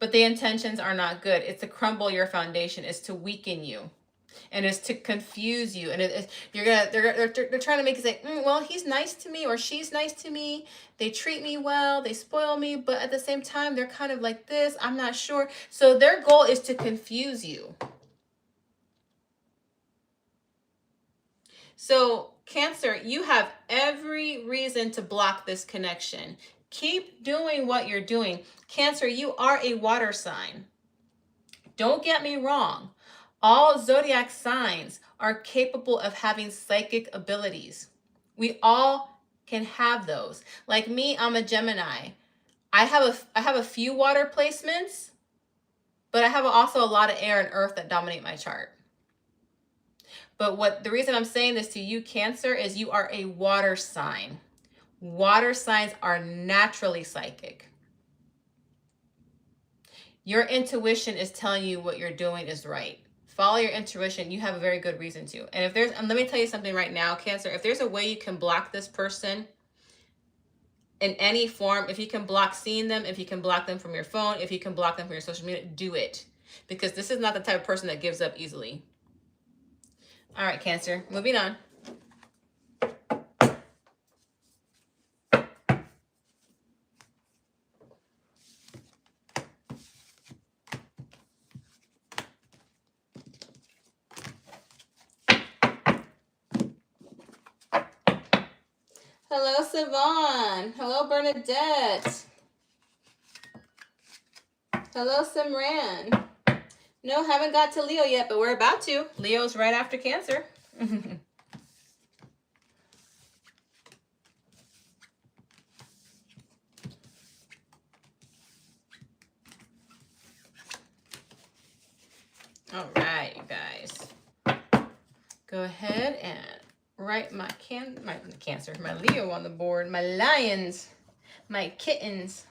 But the intentions are not good. It's to crumble your foundation. It's to weaken you. And it's to confuse you. And they're trying to make you say, well, he's nice to me or she's nice to me. They treat me well. They spoil me. But at the same time, they're kind of like this. I'm not sure. So their goal is to confuse you. So Cancer, you have every reason to block this connection. Keep doing what you're doing. Cancer, you are a water sign. Don't get me wrong. All zodiac signs are capable of having psychic abilities. We all can have those. Like me, I'm a Gemini. I have a few water placements, but I have also a lot of air and earth that dominate my chart. But the reason I'm saying this to you, Cancer, is you are a water sign. Water signs are naturally psychic. Your intuition is telling you what you're doing is right. Follow your intuition. You have a very good reason to. And let me tell you something right now, Cancer. If there's a way you can block this person in any form, if you can block seeing them, if you can block them from your phone, if you can block them from your social media, do it. Because this is not the type of person that gives up easily. All right, Cancer, moving on. Hello, Savon. Hello, Bernadette. Hello, Simran. No, haven't got to Leo yet, but we're about to. Leo's right after Cancer. All right, you guys. Go ahead and write my Cancer, my Leo on the board, my lions, my kittens.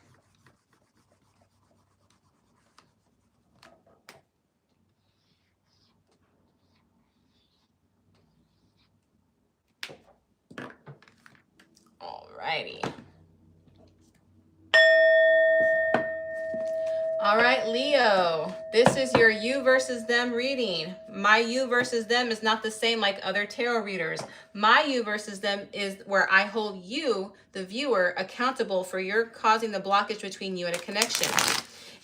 Alrighty. All right, Leo, this is your you versus them reading. My you versus them is not the same like other tarot readers. My you versus them is where I hold you, the viewer, accountable for your causing the blockage between you and a connection.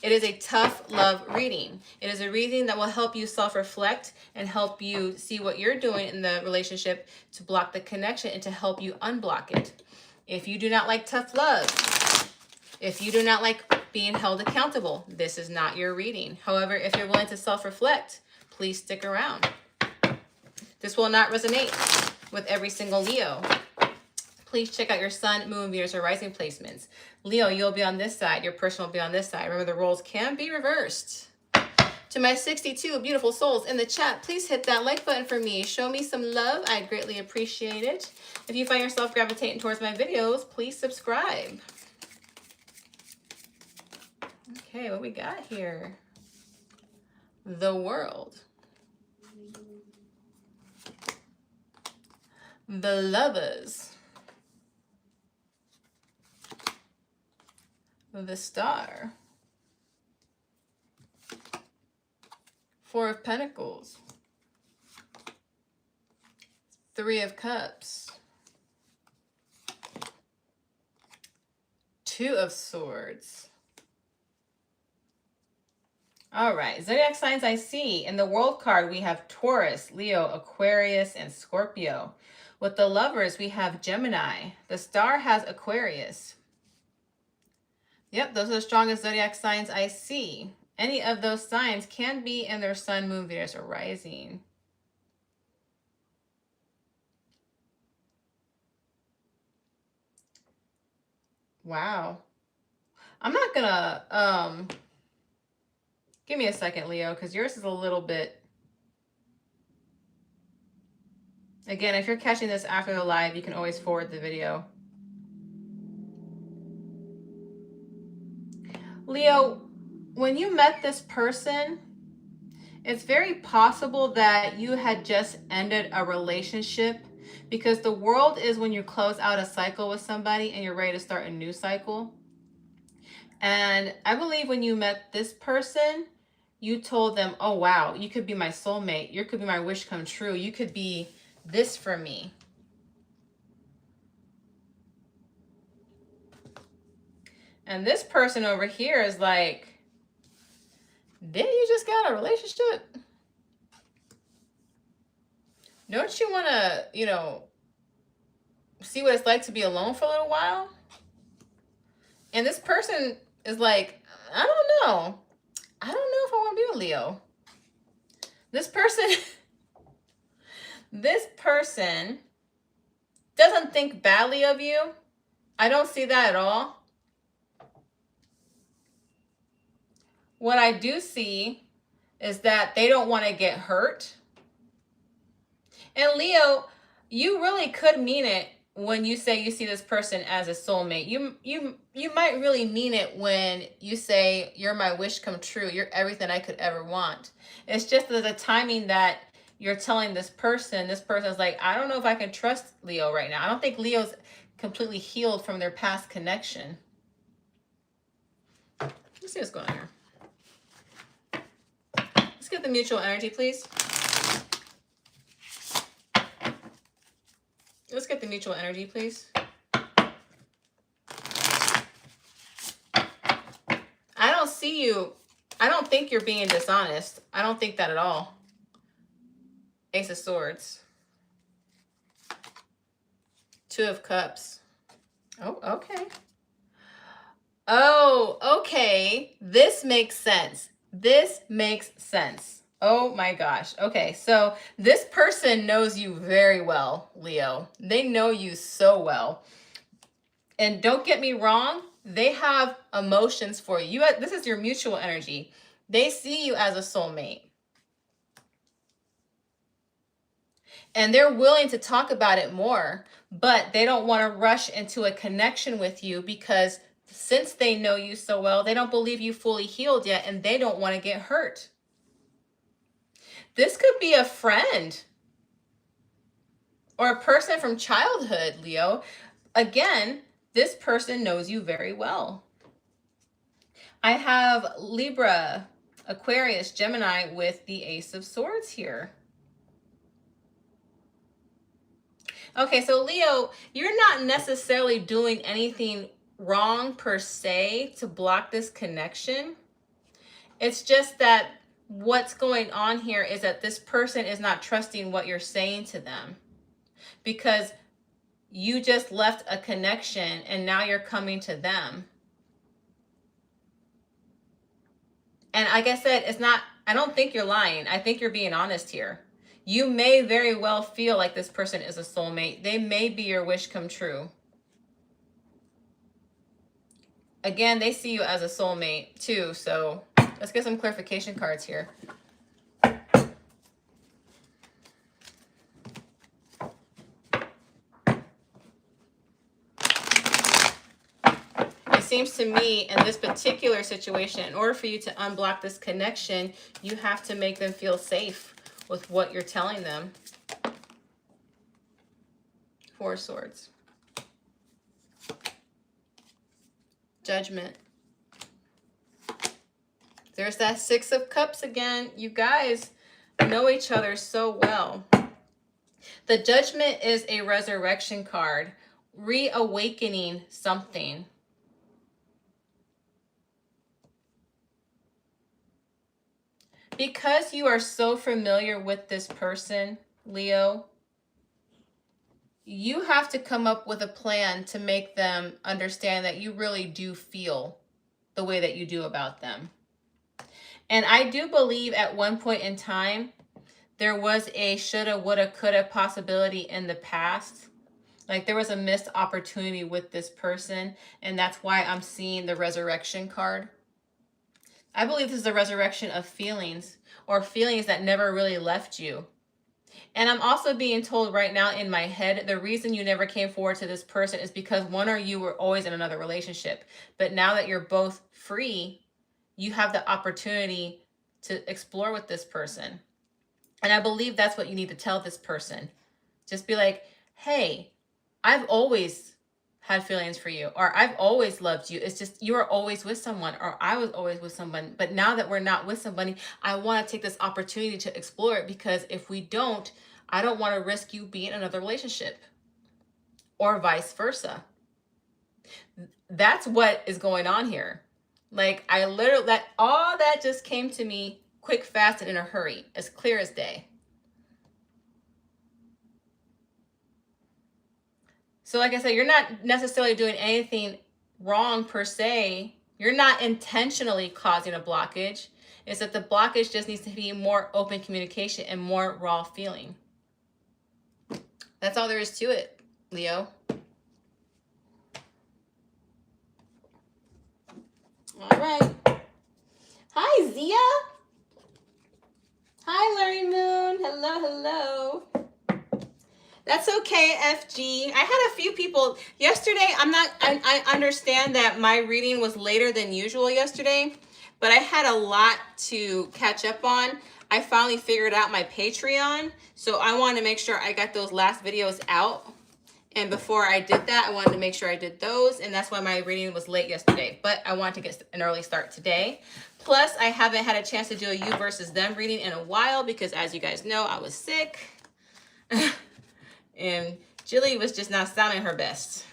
It is a tough love reading. It is a reading that will help you self-reflect and help you see what you're doing in the relationship to block the connection and to help you unblock it. If you do not like tough love, if you do not like being held accountable, this is not your reading. However, if you're willing to self-reflect, please stick around. This will not resonate with every single Leo. Please check out your sun, moon, Venus, or rising placements. Leo, you'll be on this side. Your person will be on this side. Remember, the roles can be reversed. To my 62 beautiful souls in the chat, please hit that like button for me. Show me some love. I'd greatly appreciate it. If you find yourself gravitating towards my videos, please subscribe. Okay, what we got here? The World. The Lovers. The Star. Four of Pentacles. Three of Cups. Two of Swords. All right, zodiac signs I see. In the World card, we have Taurus, Leo, Aquarius, and Scorpio. With the Lovers, we have Gemini. The Star has Aquarius. Yep, those are the strongest zodiac signs I see. Any of those signs can be in their sun, moon, Venus, or rising. Wow. I'm not gonna, give me a second, Leo, because yours is a little bit... Again, if you're catching this after the live, you can always forward the video. Leo, when you met this person, it's very possible that you had just ended a relationship, because the World is when you close out a cycle with somebody and you're ready to start a new cycle. And I believe when you met this person, you told them, oh, wow, you could be my soulmate. You could be my wish come true. You could be this for me. And this person over here is like, didn't you just got a relationship? Don't you want to, you know, see what it's like to be alone for a little while? And this person is like, I don't know. I don't know if I want to be with Leo. This person doesn't think badly of you. I don't see that at all. What I do see is that they don't want to get hurt. And Leo, you really could mean it when you say you see this person as a soulmate. You might really mean it when you say you're my wish come true. You're everything I could ever want. It's just that the timing that you're telling this person's like, I don't know if I can trust Leo right now. I don't think Leo's completely healed from their past connection. Let's see what's going on here. Let's get the mutual energy, please. Let's get the mutual energy, please. I don't see you. I don't think you're being dishonest. I don't think that at all. Ace of Swords. Two of Cups. Oh, okay. Oh, okay. This makes sense. This makes sense. Oh my gosh. Okay, so this person knows you very well, Leo. They know you so well. And don't get me wrong, they have emotions for you. This is your mutual energy. They see you as a soulmate. And they're willing to talk about it more, but they don't want to rush into a connection with you because since they know you so well, they don't believe you fully healed yet, and they don't want to get hurt. This could be a friend or a person from childhood, Leo. Again, this person knows you very well. I have Libra, Aquarius, Gemini with the Ace of Swords here. Okay, so Leo, you're not necessarily doing anything wrong per se to block this connection. It's just that what's going on here is that this person is not trusting what you're saying to them, because you just left a connection and now you're coming to them. And like I said, it's not, I don't think you're lying. I think you're being honest here. You may very well feel like this person is a soulmate. They may be your wish come true. Again, they see you as a soulmate too. So let's get some clarification cards here. It seems to me in this particular situation, in order for you to unblock this connection, you have to make them feel safe with what you're telling them. Four of Swords. Judgment. There's that Six of Cups again. You guys know each other so well. The Judgment is a resurrection card, reawakening something. Because you are so familiar with this person, Leo, you have to come up with a plan to make them understand that you really do feel the way that you do about them. And I do believe at one point in time, there was a shoulda, woulda, coulda possibility in the past. Like there was a missed opportunity with this person. And that's why I'm seeing the resurrection card. I believe this is a resurrection of feelings, or feelings that never really left you. And I'm also being told right now in my head, the reason you never came forward to this person is because one or you were always in another relationship. But now that you're both free, you have the opportunity to explore with this person. And I believe that's what you need to tell this person. Just be like, hey, I've always had feelings for you, or I've always loved you. It's just you were always with someone, or I was always with someone. But now that we're not with somebody, I want to take this opportunity to explore it, because if we don't, I don't want to risk you being in another relationship, or vice versa. That's what is going on here. Like I literally, all that just came to me quick, fast, and in a hurry, as clear as day. So like I said, you're not necessarily doing anything wrong per se. You're not intentionally causing a blockage. It's that the blockage just needs to be more open communication and more raw feeling. That's all there is to it, Leo. All right. Hi, Zia. Hi, Larry Moon. Hello, hello. That's okay, FG. I had a few people yesterday. I understand that my reading was later than usual yesterday, but I had a lot to catch up on. I finally figured out my Patreon, so I wanted to make sure I got those last videos out. And before I did that, I wanted to make sure I did those, and that's why my reading was late yesterday. But I wanted to get an early start today. Plus, I haven't had a chance to do a you versus them reading in a while because, as you guys know, I was sick. And Jilly was just not sounding her best.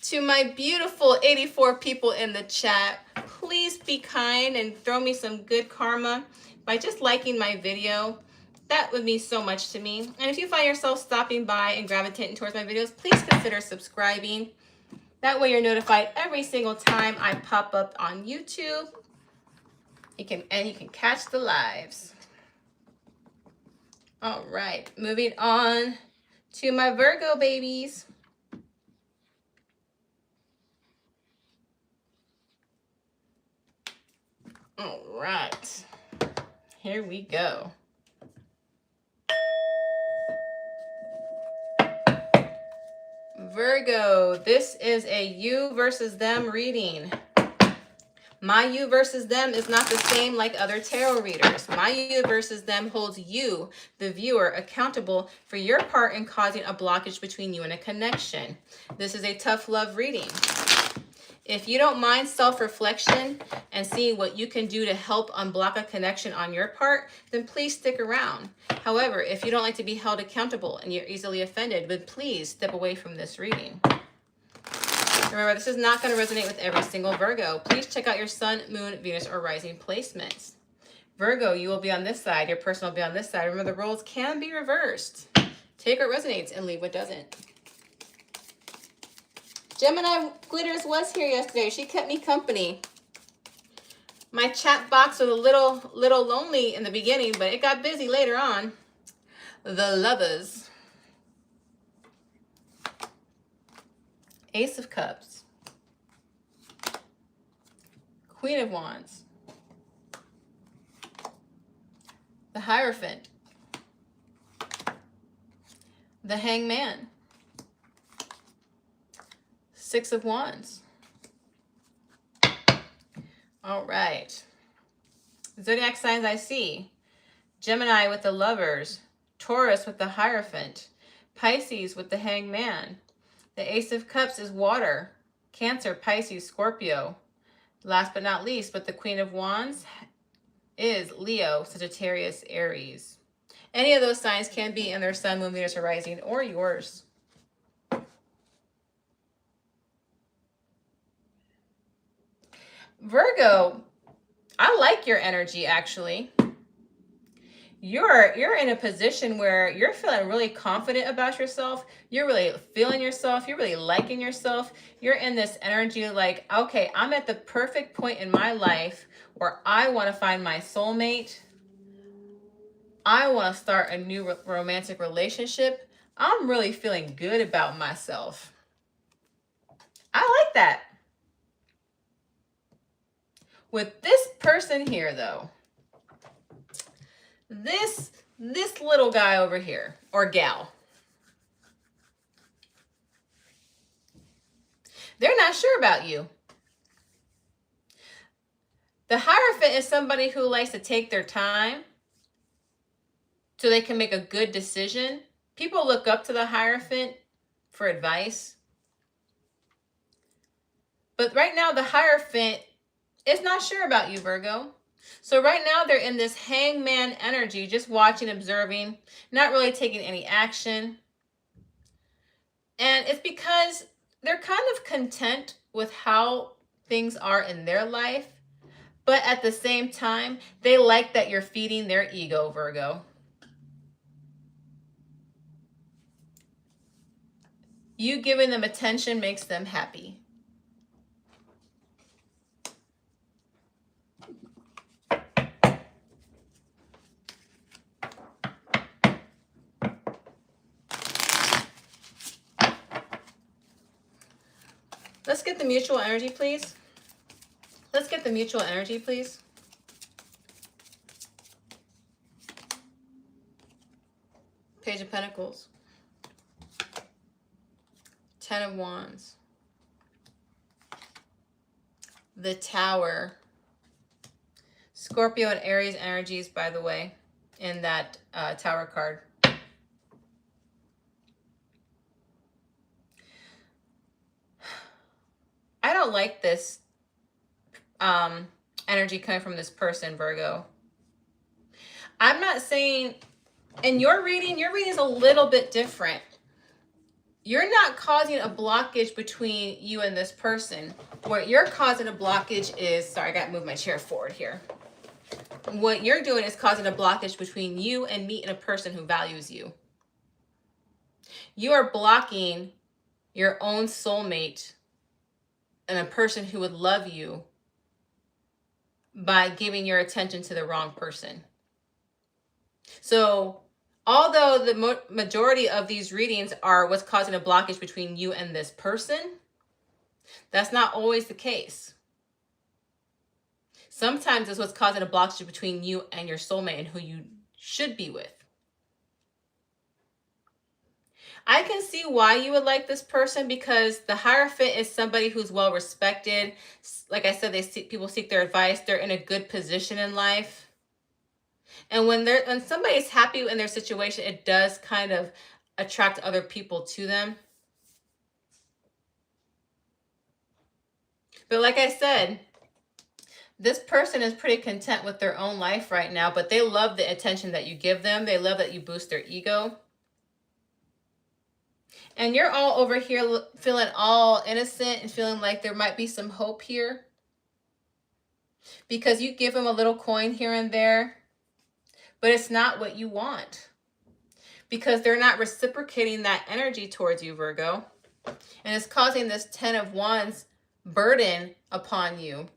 To my beautiful 84 people in the chat, please be kind and throw me some good karma by just liking my video. That would mean so much to me. And if you find yourself stopping by and gravitating towards my videos, please consider subscribing. That way you're notified every single time I pop up on YouTube. You can catch the lives. All right, moving on to my Virgo babies. All right, here we go. Virgo, this is a you versus them reading. My you versus them is not the same like other tarot readers. My you versus them holds you, the viewer, accountable for your part in causing a blockage between you and a connection. This is a tough love reading. If you don't mind self-reflection and seeing what you can do to help unblock a connection on your part, then please stick around. However, if you don't like to be held accountable and you're easily offended, then please step away from this reading. Remember, this is not going to resonate with every single Virgo. Please check out your Sun, Moon, Venus, or Rising placements. Virgo, you will be on this side. Your person will be on this side. Remember, the roles can be reversed. Take what resonates and leave what doesn't. Gemini Glitters was here yesterday. She kept me company. My chat box was a little lonely in the beginning, but it got busy later on. The Lovers. Ace of Cups. Queen of Wands. The Hierophant. The Hangman. Six of Wands. All right. Zodiac signs I see. Gemini with the Lovers. Taurus with the Hierophant. Pisces with the Hangman. The Ace of Cups is water. Cancer, Pisces, Scorpio. Last but not least, but the Queen of Wands is Leo, Sagittarius, Aries. Any of those signs can be in their Sun, Moon, Venus, or Rising, or yours. Virgo, I like your energy, actually. You're in a position where you're feeling really confident about yourself. You're really feeling yourself. You're really liking yourself. You're in this energy like, okay, I'm at the perfect point in my life where I want to find my soulmate. I want to start a new romantic relationship. I'm really feeling good about myself. I like that. With this person here, though, this little guy over here, or gal, they're not sure about you. The Hierophant is somebody who likes to take their time so they can make a good decision. People look up to the Hierophant for advice. But right now, the Hierophant is not sure about you, Virgo. So right now, they're in this hangman energy, just watching, observing, not really taking any action. And it's because they're kind of content with how things are in their life. But at the same time, they like that you're feeding their ego, Virgo. You giving them attention makes them happy. Let's get the mutual energy, please. Let's get the mutual energy, please. Page of Pentacles. Ten of Wands. The Tower. Scorpio and Aries energies, by the way, in that Tower card. I don't like this energy coming from this person, Virgo. I'm not saying, in your reading is a little bit different. You're not causing a blockage between you and this person. What you're causing a blockage is, sorry, I got to move my chair forward here. What you're doing is causing a blockage between you and meeting a person who values you. You are blocking your own soulmate and a person who would love you by giving your attention to the wrong person. So although the majority of these readings are what's causing a blockage between you and this person, that's not always the case. Sometimes it's what's causing a blockage between you and your soulmate and who you should be with. I can see why you would like this person, because the Hierophant is somebody who's well respected. Like I said, people seek their advice. They're in a good position in life. And when somebody's happy in their situation, it does kind of attract other people to them. But like I said, this person is pretty content with their own life right now, but they love the attention that you give them. They love that you boost their ego. And you're all over here feeling all innocent and feeling like there might be some hope here, because you give them a little coin here and there, but it's not what you want, because they're not reciprocating that energy towards you, Virgo. And it's causing this 10 of Wands burden upon you.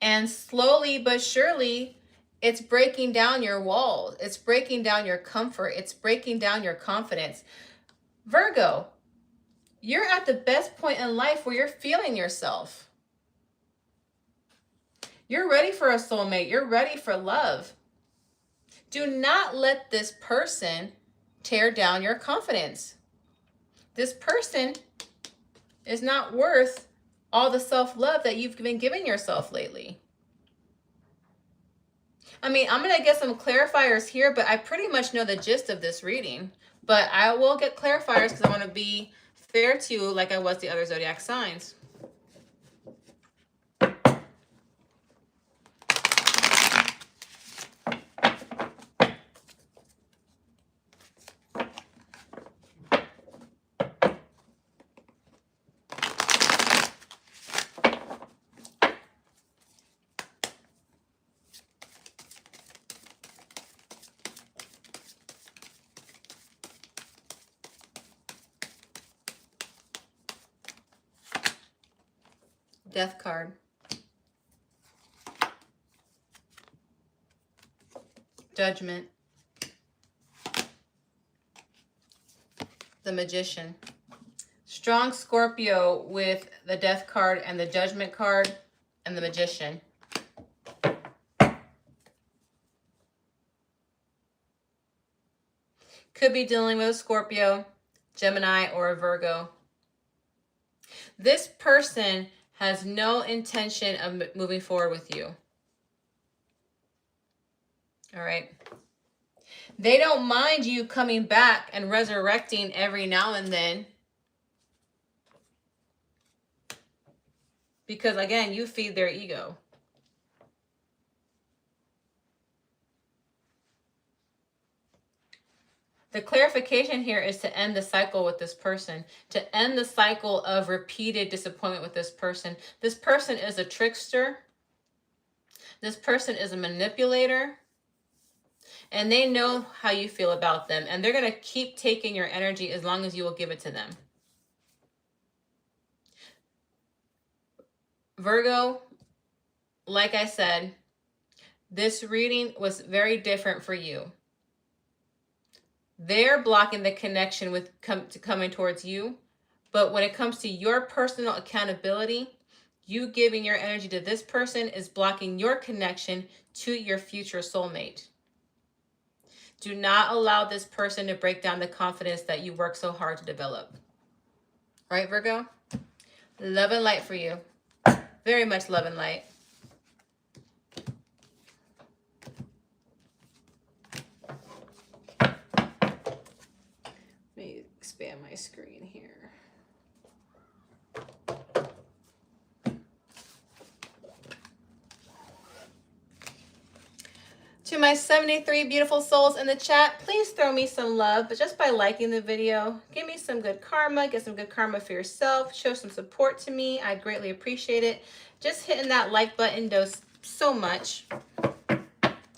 And slowly but surely, it's breaking down your walls. It's breaking down your comfort. It's breaking down your confidence. Virgo, you're at the best point in life where you're feeling yourself. You're ready for a soulmate. You're ready for love. Do not let this person tear down your confidence. This person is not worth all the self-love that you've been giving yourself lately. I mean, I'm going to get some clarifiers here, but I pretty much know the gist of this reading. But I will get clarifiers because I want to be fair to you like I was the other zodiac signs. Death card. Judgment. The Magician. Strong Scorpio with the Death card and the Judgment card and the Magician. Could be dealing with a Scorpio, Gemini, or a Virgo. This person has no intention of moving forward with you. All right. They don't mind you coming back and resurrecting every now and then, because again, you feed their ego. The clarification here is to end the cycle with this person, to end the cycle of repeated disappointment with this person. This person is a trickster. This person is a manipulator. And they know how you feel about them. And they're going to keep taking your energy as long as you will give it to them. Virgo, like I said, this reading was very different for you. They're blocking the connection with coming towards you. But when it comes to your personal accountability, you giving your energy to this person is blocking your connection to your future soulmate. Do not allow this person to break down the confidence that you work so hard to develop. Right, Virgo? Love and light for you. Very much love and light. Let me expand my screen here. To my 73 beautiful souls in the chat, please throw me some love, but just by liking the video. Give me some good karma, get some good karma for yourself, show some support to me. I'd greatly appreciate it. Just hitting that like button does so much.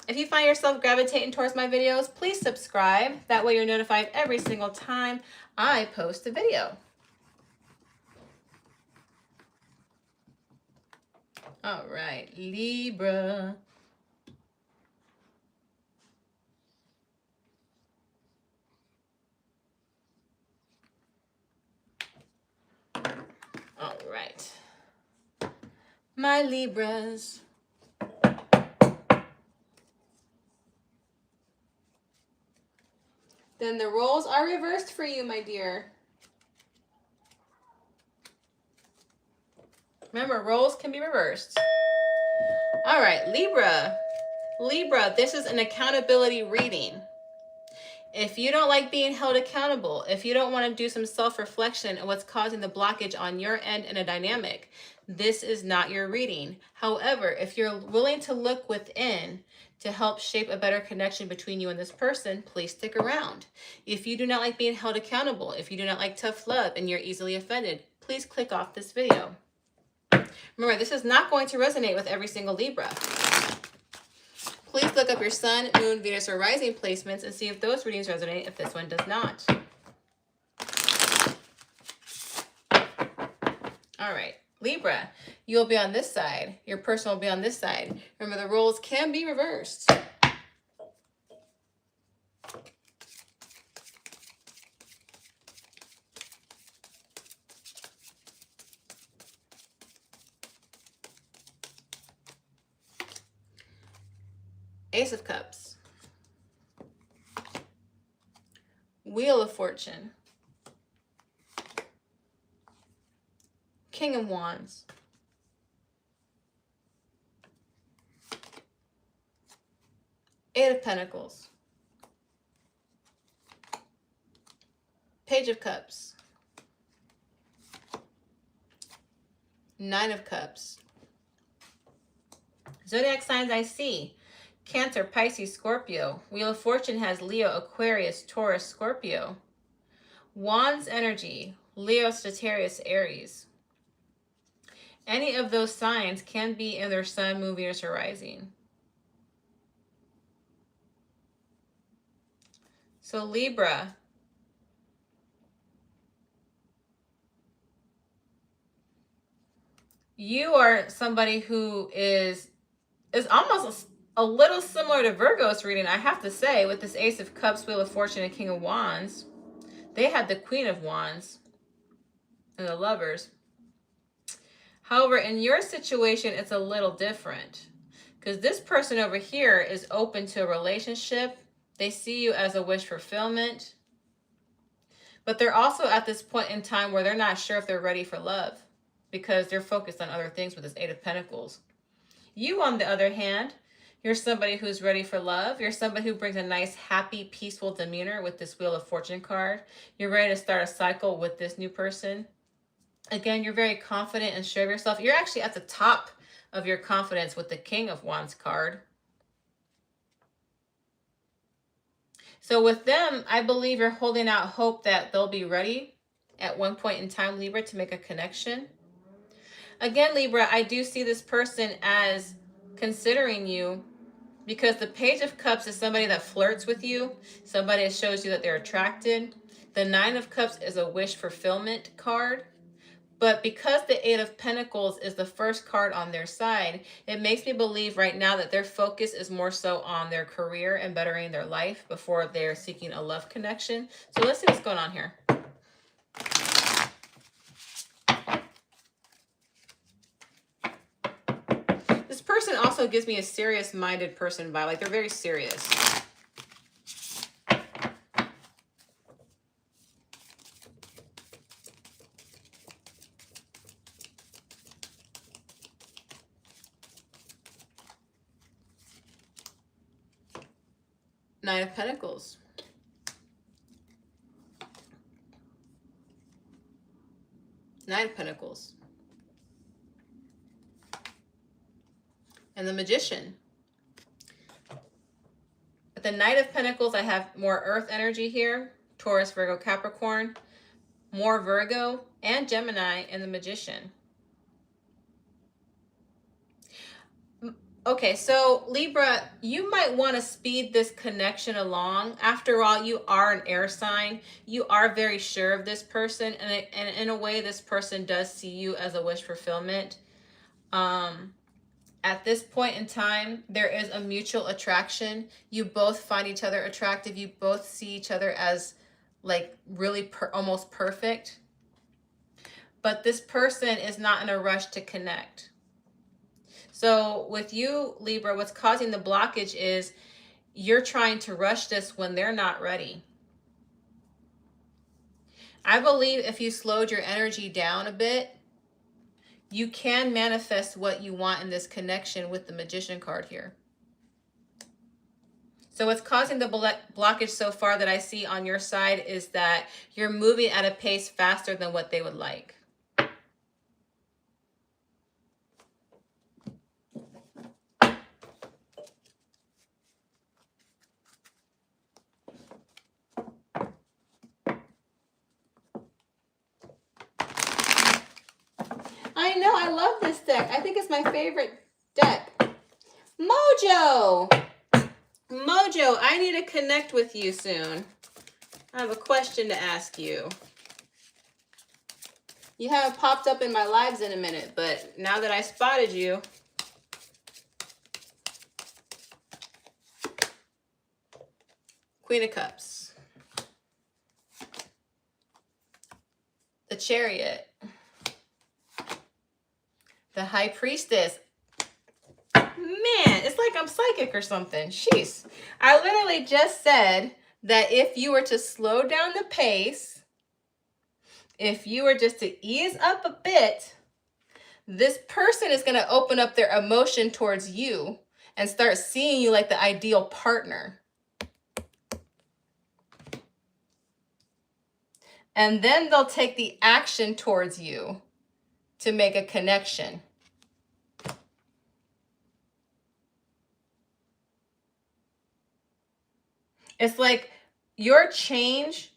If you find yourself gravitating towards my videos, please subscribe. That way you're notified every single time I post a video. All right, Libra. All right, my Libras. Then the roles are reversed for you, my dear. Remember, roles can be reversed. All right, Libra. Libra, this is an accountability reading. If you don't like being held accountable, if you don't want to do some self-reflection and what's causing the blockage on your end in a dynamic, this is not your reading. However, if you're willing to look within to help shape a better connection between you and this person, please stick around. If you do not like being held accountable, if you do not like tough love and you're easily offended, please click off this video. Remember, this is not going to resonate with every single Libra. Please look up your Sun, Moon, Venus, or Rising placements and see if those readings resonate, if this one does not. All right, Libra, you'll be on this side. Your person will be on this side. Remember, the roles can be reversed. Ace of Cups. Wheel of Fortune. King of Wands. Eight of Pentacles. Page of Cups. Nine of Cups. Zodiac signs I see: Cancer, Pisces, Scorpio. Wheel of Fortune has Leo, Aquarius, Taurus, Scorpio. Wands energy: Leo, Sagittarius, Aries. Any of those signs can be in their Sun, Moon, Venus, or Rising. So Libra, you are somebody who is almost a little similar to Virgo's reading, I have to say, with this Ace of Cups, Wheel of Fortune, and King of Wands. They had the Queen of Wands and the Lovers. However, in your situation, it's a little different because this person over here is open to a relationship. They see you as a wish fulfillment, but they're also at this point in time where they're not sure if they're ready for love because they're focused on other things with this Eight of Pentacles. You, on the other hand, you're somebody who's ready for love. You're somebody who brings a nice, happy, peaceful demeanor with this Wheel of Fortune card. You're ready to start a cycle with this new person. Again, you're very confident and sure of yourself. You're actually at the top of your confidence with the King of Wands card. So with them, I believe you're holding out hope that they'll be ready at one point in time, Libra, to make a connection. Again, Libra, I do see this person as considering you because the Page of Cups is somebody that flirts with you, somebody that shows you that they're attracted. The Nine of Cups is a wish fulfillment card. But because the Eight of Pentacles is the first card on their side, it makes me believe right now that their focus is more so on their career and bettering their life before they're seeking a love connection. So let's see what's going on here. This person also gives me a serious-minded person vibe, like they're very serious. Nine of Pentacles. Nine of Pentacles. And the Magician. At the Knight of Pentacles, I have more Earth energy here. Taurus, Virgo, Capricorn. More Virgo and Gemini and the Magician. Okay, so Libra, you might want to speed this connection along. After all, you are an air sign. You are very sure of this person, and in a way, this person does see you as a wish fulfillment. At this point in time, there is a mutual attraction. You both find each other attractive. You both see each other as like really almost perfect. But this person is not in a rush to connect. So with you, Libra, what's causing the blockage is you're trying to rush this when they're not ready. I believe if you slowed your energy down a bit, you can manifest what you want in this connection with the Magician card here. So what's causing the blockage so far that I see on your side is that you're moving at a pace faster than what they would like. I know, I love this deck. I think it's my favorite deck. Mojo! Mojo, I need to connect with you soon. I have a question to ask you. You haven't popped up in my lives in a minute, but now that I spotted you. Queen of Cups. The Chariot. The High Priestess. Man, it's like I'm psychic or something. Jeez. I literally just said that if you were to slow down the pace, if you were just to ease up a bit, this person is going to open up their emotion towards you and start seeing you like the ideal partner. And then they'll take the action towards you to make a connection. It's like your change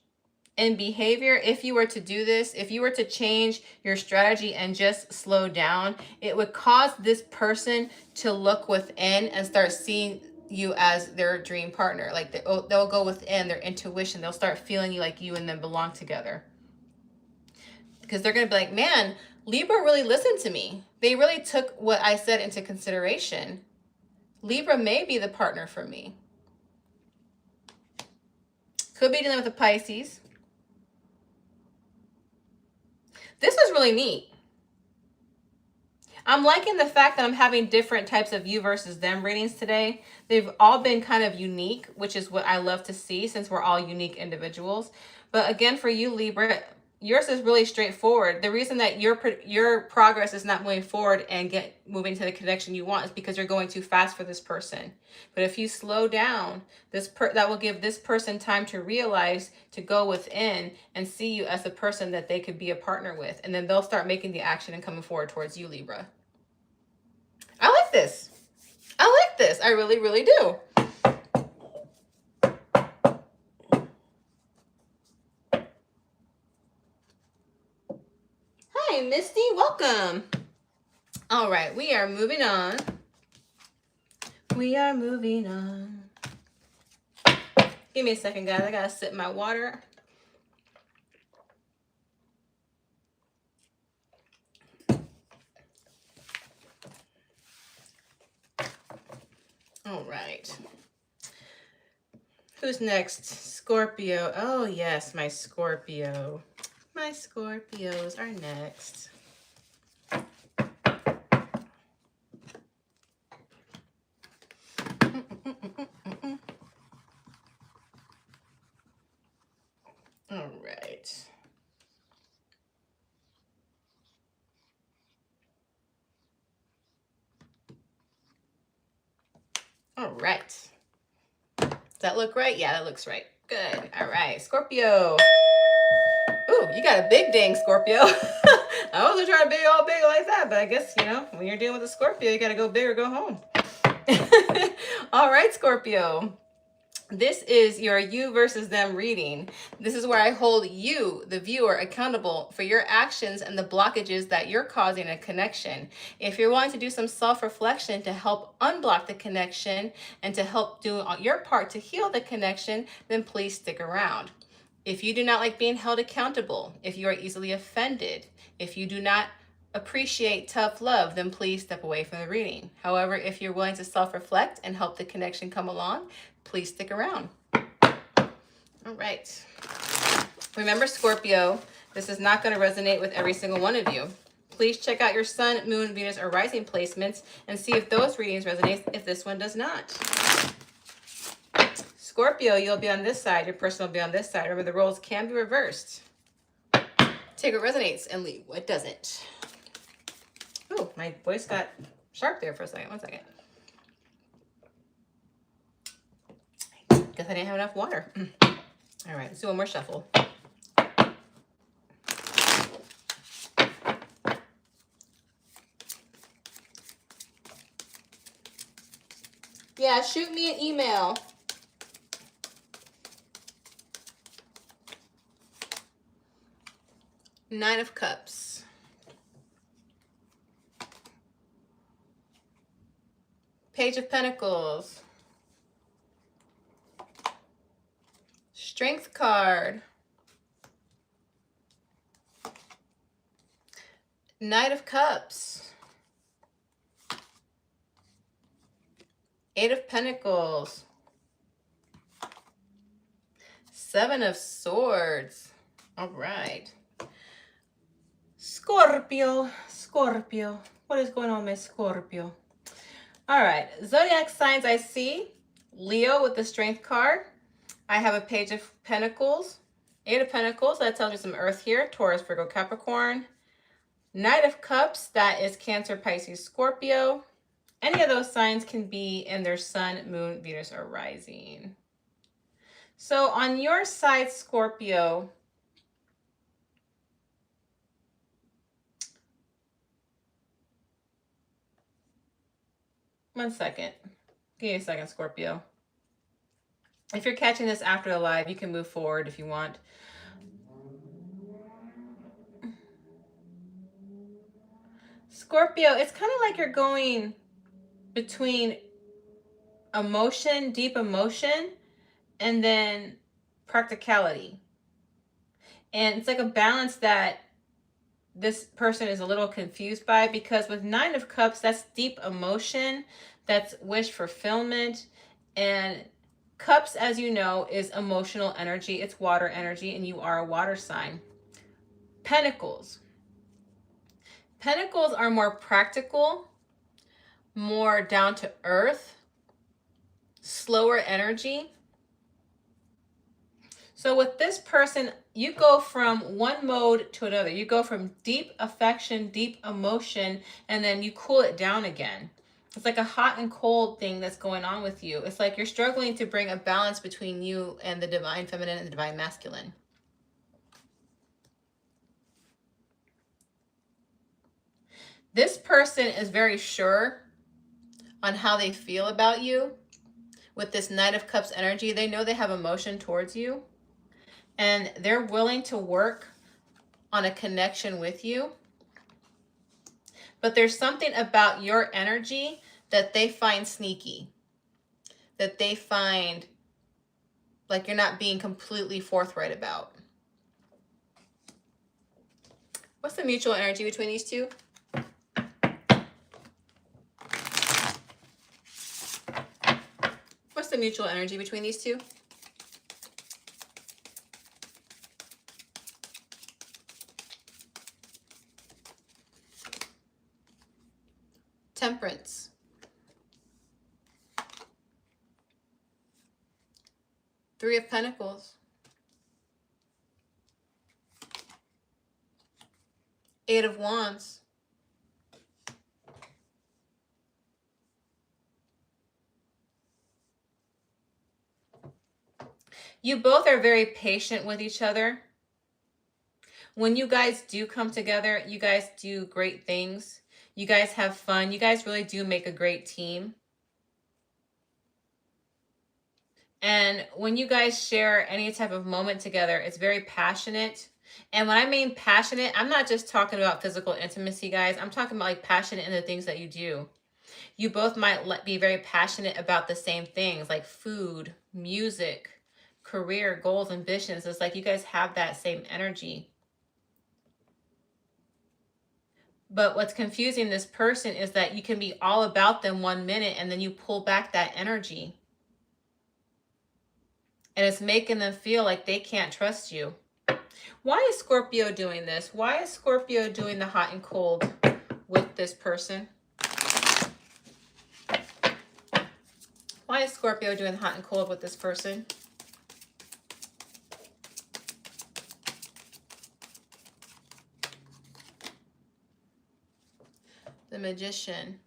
in behavior, if you were to do this, if you were to change your strategy and just slow down, it would cause this person to look within and start seeing you as their dream partner. Like they'll go within their intuition. They'll start feeling you like you and them belong together. Because they're going to be like, man, Libra really listened to me. They really took what I said into consideration. Libra may be the partner for me. Could be dealing with a Pisces. This is really neat. I'm liking the fact that I'm having different types of you versus them readings today. They've all been kind of unique, which is what I love to see since we're all unique individuals. But again, for you, Libra, yours is really straightforward. The reason that your progress is not moving forward and moving to the connection you want is because you're going too fast for this person. But if you slow down, that will give this person time to realize, to go within and see you as the person that they could be a partner with. And then they'll start making the action and coming forward towards you, Libra. I like this. I like this. I really, really do. Hi, Misty. Welcome. All right. We are moving on. We are moving on. Give me a second, guys. I got to sip my water. All right. Who's next? Scorpio. Oh, yes, my Scorpio. My Scorpios are next. All right. All right. Does that look right? Yeah, that looks right. Good. All right. Scorpio. Ooh, you got a big dang Scorpio. I wasn't trying to be all big like that, but I guess, when you're dealing with a Scorpio, you got to go big or go home. All right, Scorpio. This is your you versus them reading. This is where I hold you, the viewer, accountable for your actions and the blockages that you're causing a connection. If you're wanting to do some self-reflection to help unblock the connection and to help do your part to heal the connection, then please stick around. If you do not like being held accountable, if you are easily offended, if you do not appreciate tough love, then please step away from the reading. However, if you're willing to self-reflect and help the connection come along, please stick around. All right. Remember, Scorpio, this is not going to resonate with every single one of you. Please check out your Sun, Moon, Venus, or Rising placements and see if those readings resonate, if this one does not. Scorpio, you'll be on this side. Your person will be on this side. Remember, the roles can be reversed. Take what resonates and leave what doesn't. Oh, my voice got sharp there for a second. 1 second. guess I didn't have enough water. All right, let's do one more shuffle. Yeah, shoot me an email. Nine of Cups. Page of Pentacles. Strength card. Knight of Cups. Eight of Pentacles. Seven of Swords. All right. Scorpio. Scorpio. What is going on, Miss Scorpio? All right. Zodiac signs I see. Leo with the Strength card. I have a Page of Pentacles. Eight of Pentacles. That tells me some earth here. Taurus, Virgo, Capricorn. Knight of Cups. That is Cancer, Pisces, Scorpio. Any of those signs can be in their sun, moon, Venus, or rising. So on your side, Scorpio, one second. Give me a second, Scorpio. If you're catching this after the live, you can move forward if you want. Scorpio, it's kind of like you're going between emotion, deep emotion, and then practicality. And it's like a balance that this person is a little confused by, because with Nine of Cups, that's deep emotion, that's wish fulfillment, and Cups, as you know, is emotional energy. It's water energy, and you are a water sign. Pentacles. Pentacles are more practical, more down to earth, slower energy. So with this person, you go from one mode to another. You go from deep affection, deep emotion, and then you cool it down again. It's like a hot and cold thing that's going on with you. It's like you're struggling to bring a balance between you and the divine feminine and the divine masculine. This person is very sure on how they feel about you. With this Knight of Cups energy, they know they have emotion towards you, and they're willing to work on a connection with you. But there's something about your energy that they find sneaky, that they find like you're not being completely forthright about. What's the mutual energy between these two? What's the mutual energy between these two? Temperance. Three of Pentacles. Eight of Wands. You both are very patient with each other. When you guys do come together, you guys do great things. You guys have fun. You guys really do make a great team. And when you guys share any type of moment together, it's very passionate. And when I mean passionate, I'm not just talking about physical intimacy, guys. I'm talking about like passionate in the things that you do. You both might be very passionate about the same things, like food, music, career, goals, ambitions. It's like you guys have that same energy. But what's confusing this person is that you can be all about them 1 minute and then you pull back that energy. And it's making them feel like they can't trust you. Why is Scorpio doing this? Why is Scorpio doing the hot and cold with this person? Why is Scorpio doing the hot and cold with this person? The Magician.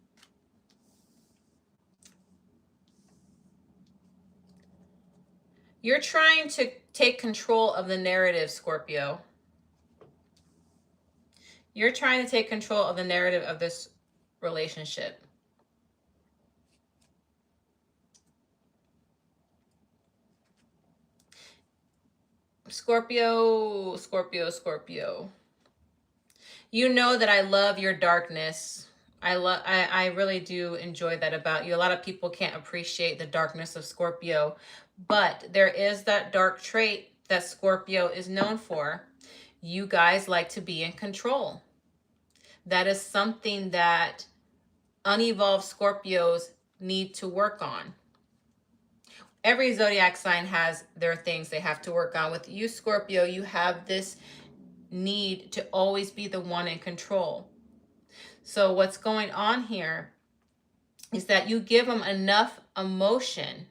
You're trying to take control of the narrative, Scorpio. You're trying to take control of the narrative of this relationship. Scorpio, Scorpio, Scorpio. You know that I love your darkness. I really do enjoy that about you. A lot of people can't appreciate the darkness of Scorpio, but there is that dark trait that Scorpio is known for. You guys like to be in control. That is something that unevolved Scorpios need to work on. Every zodiac sign has their things they have to work on. With you, Scorpio, you have this need to always be the one in control. So what's going on here is that you give them enough emotion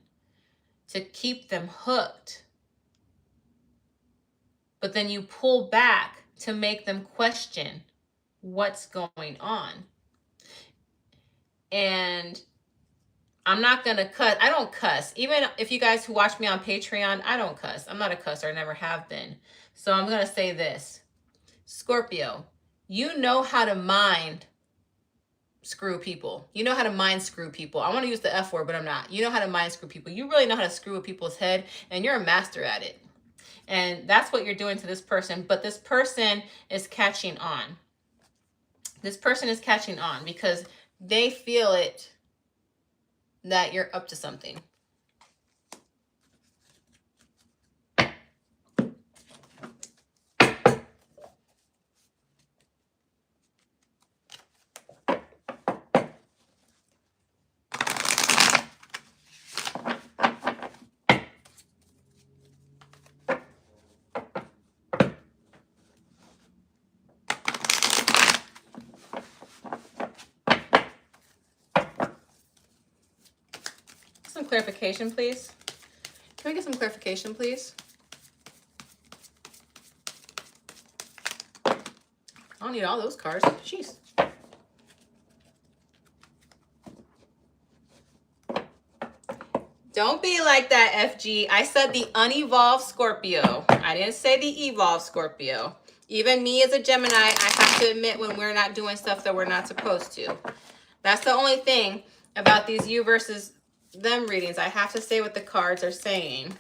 to keep them hooked, but then you pull back to make them question what's going on. And I'm not going to cuss. I don't cuss. Even if you guys who watch me on Patreon, I don't cuss. I'm not a cusser. I never have been. So I'm going to say this. Scorpio, you know how to mind screw people. You know how to mind screw people. I want to use the F word, but I'm not. You know how to mind screw people. You really know how to screw with people's head, and you're a master at it. And that's what you're doing to this person. But this person is catching on. This person is catching on because they feel it that you're up to something. Some clarification, please. Can we get some clarification, please? I don't need all those cards. Jeez. Don't be like that, FG. I said the unevolved Scorpio. I didn't say the evolved Scorpio. Even me as a Gemini, I have to admit when we're not doing stuff that we're not supposed to. That's the only thing about these you versus them readings. I have to say what the cards are saying.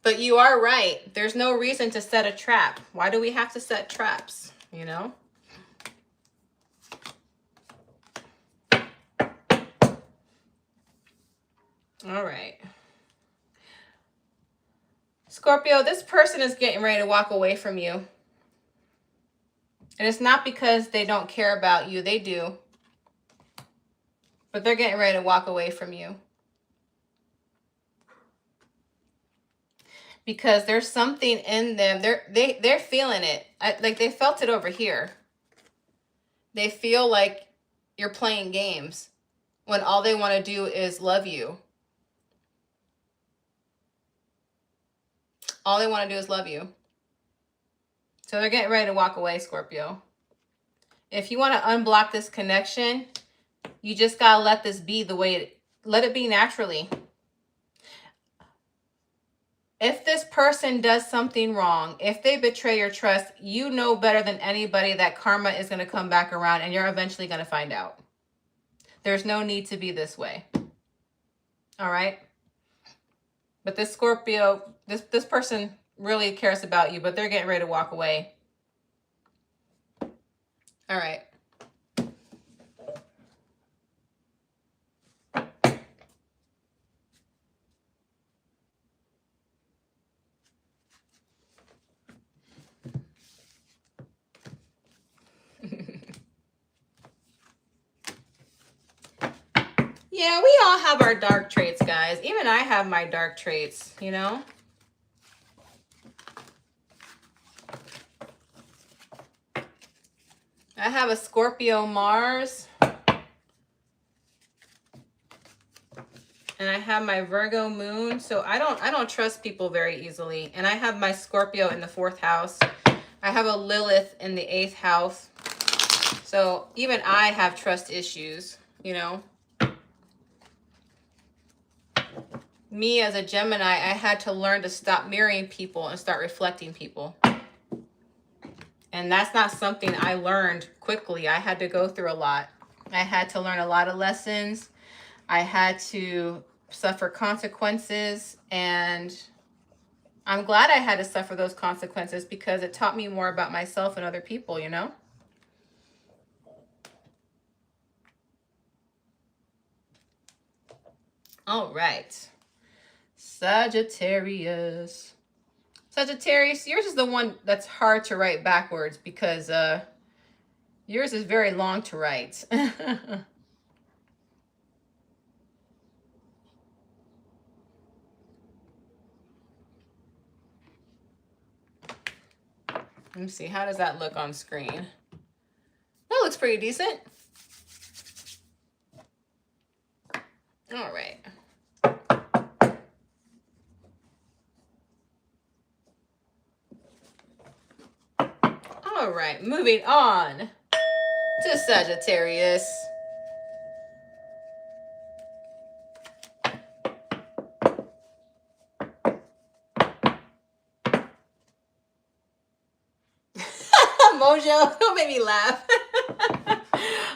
But you are right. There's no reason to set a trap. Why do we have to set traps, you know? All right. Scorpio, this person is getting ready to walk away from you. And it's not because they don't care about you. They do. But they're getting ready to walk away from you. Because there's something in them. They're feeling it. Like they felt it over here. They feel like you're playing games when all they want to do is love you. All they want to do is love you. So they're getting ready to walk away, Scorpio. If you want to unblock this connection, you just got to let this be the way let it be naturally. If this person does something wrong, if they betray your trust, you know better than anybody that karma is going to come back around and you're eventually going to find out. There's no need to be this way. All right? But this Scorpio, this person really cares about you, but they're getting ready to walk away. All right. Yeah, we all have our dark traits, guys. Even I have my dark traits, you know? I have a Scorpio Mars. And I have my Virgo moon. So I don't trust people very easily. And I have my Scorpio in the 4th house. I have a Lilith in the 8th house. So even I have trust issues, you know. Me as a Gemini, I had to learn to stop mirroring people and start reflecting people. And that's not something I learned quickly. I had to go through a lot. I had to learn a lot of lessons. I had to suffer consequences, and I'm glad I had to suffer those consequences because it taught me more about myself and other people, you know? All right. Sagittarius. Sagittarius, yours is the one that's hard to write backwards because yours is very long to write. Let me see. How does that look on screen? That looks pretty decent. All right. All right. Moving on to Sagittarius. Mojo, don't make me laugh.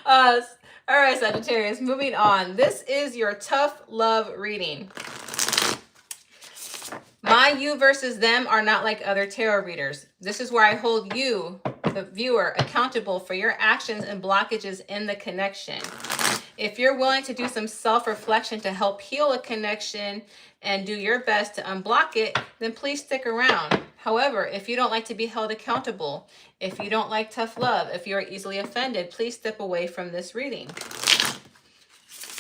All right, Sagittarius, moving on. This is your tough love reading. My you versus them are not like other tarot readers. This is where I hold you, the viewer, accountable for your actions and blockages in the connection. If you're willing to do some self-reflection to help heal a connection and do your best to unblock it, then please stick around. However, if you don't like to be held accountable, if you don't like tough love, if you're easily offended, please step away from this reading.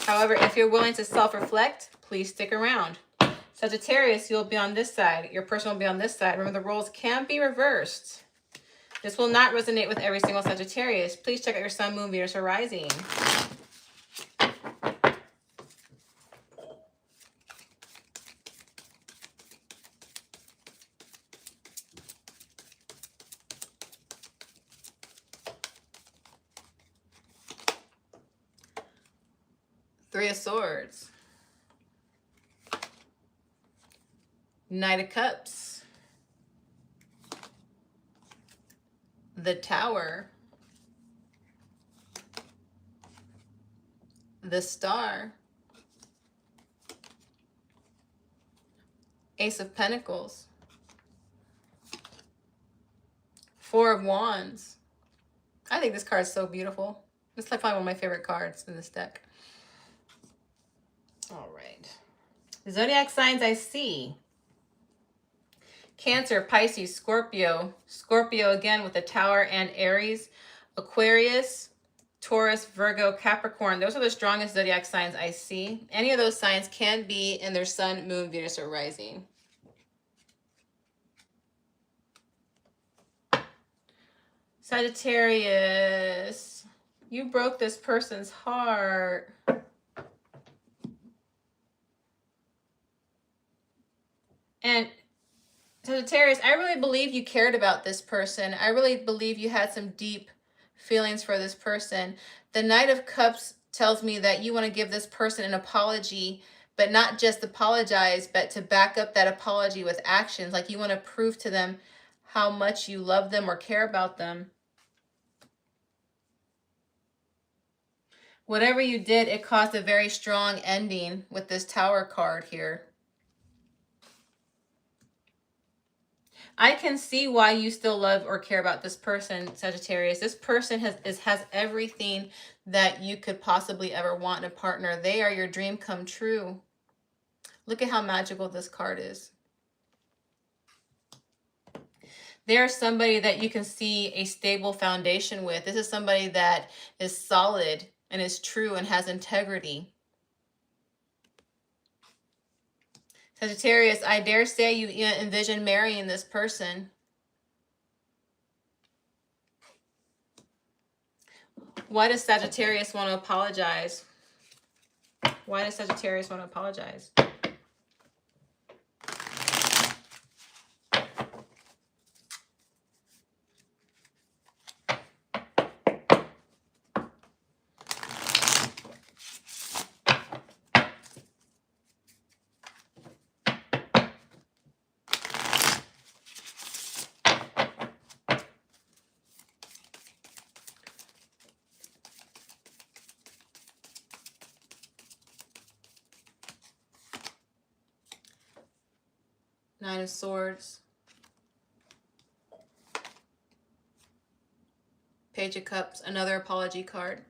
However, if you're willing to self-reflect, please stick around. Sagittarius, you'll be on this side. Your person will be on this side. Remember, the roles can be reversed. This will not resonate with every single Sagittarius. Please check out your sun, moon, Venus, or rising. Three of Swords. Knight of Cups. The Tower. The Star. Ace of Pentacles. Four of Wands. I think this card is so beautiful. It's like probably one of my favorite cards in this deck. All right. Zodiac signs I see. Cancer, Pisces, Scorpio. Scorpio again with the Tower and Aries. Aquarius, Taurus, Virgo, Capricorn. Those are the strongest zodiac signs I see. Any of those signs can be in their sun, moon, Venus, or rising. Sagittarius, you broke this person's heart. And Sagittarius, I really believe you cared about this person. I really believe you had some deep feelings for this person. The Knight of Cups tells me that you want to give this person an apology, but not just apologize, but to back up that apology with actions. Like you want to prove to them how much you love them or care about them. Whatever you did, it caused a very strong ending with this Tower card here. I can see why you still love or care about this person, Sagittarius. This person has everything that you could possibly ever want in a partner. They are your dream come true. Look at how magical this card is. They're somebody that you can see a stable foundation with. This is somebody that is solid and is true and has integrity. Sagittarius, I dare say you envision marrying this person. Why does Sagittarius want to apologize? Why does Sagittarius want to apologize? Nine of Swords. Page of Cups, another apology card.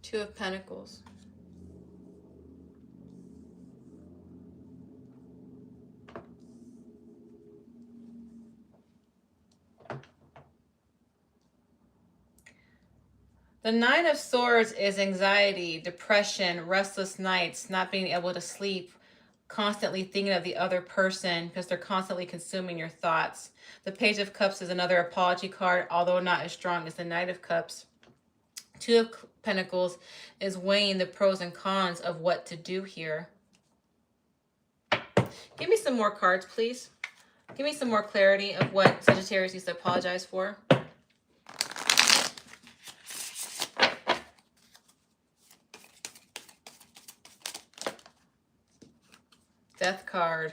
Two of Pentacles. The Nine of Swords is anxiety, depression, restless nights, not being able to sleep, constantly thinking of the other person because they're constantly consuming your thoughts. The Page of Cups is another apology card, although not as strong as the Knight of Cups. Two of Pentacles is weighing the pros and cons of what to do here. Give me some more cards, please. Give me some more clarity of what Sagittarius needs to apologize for. Death card.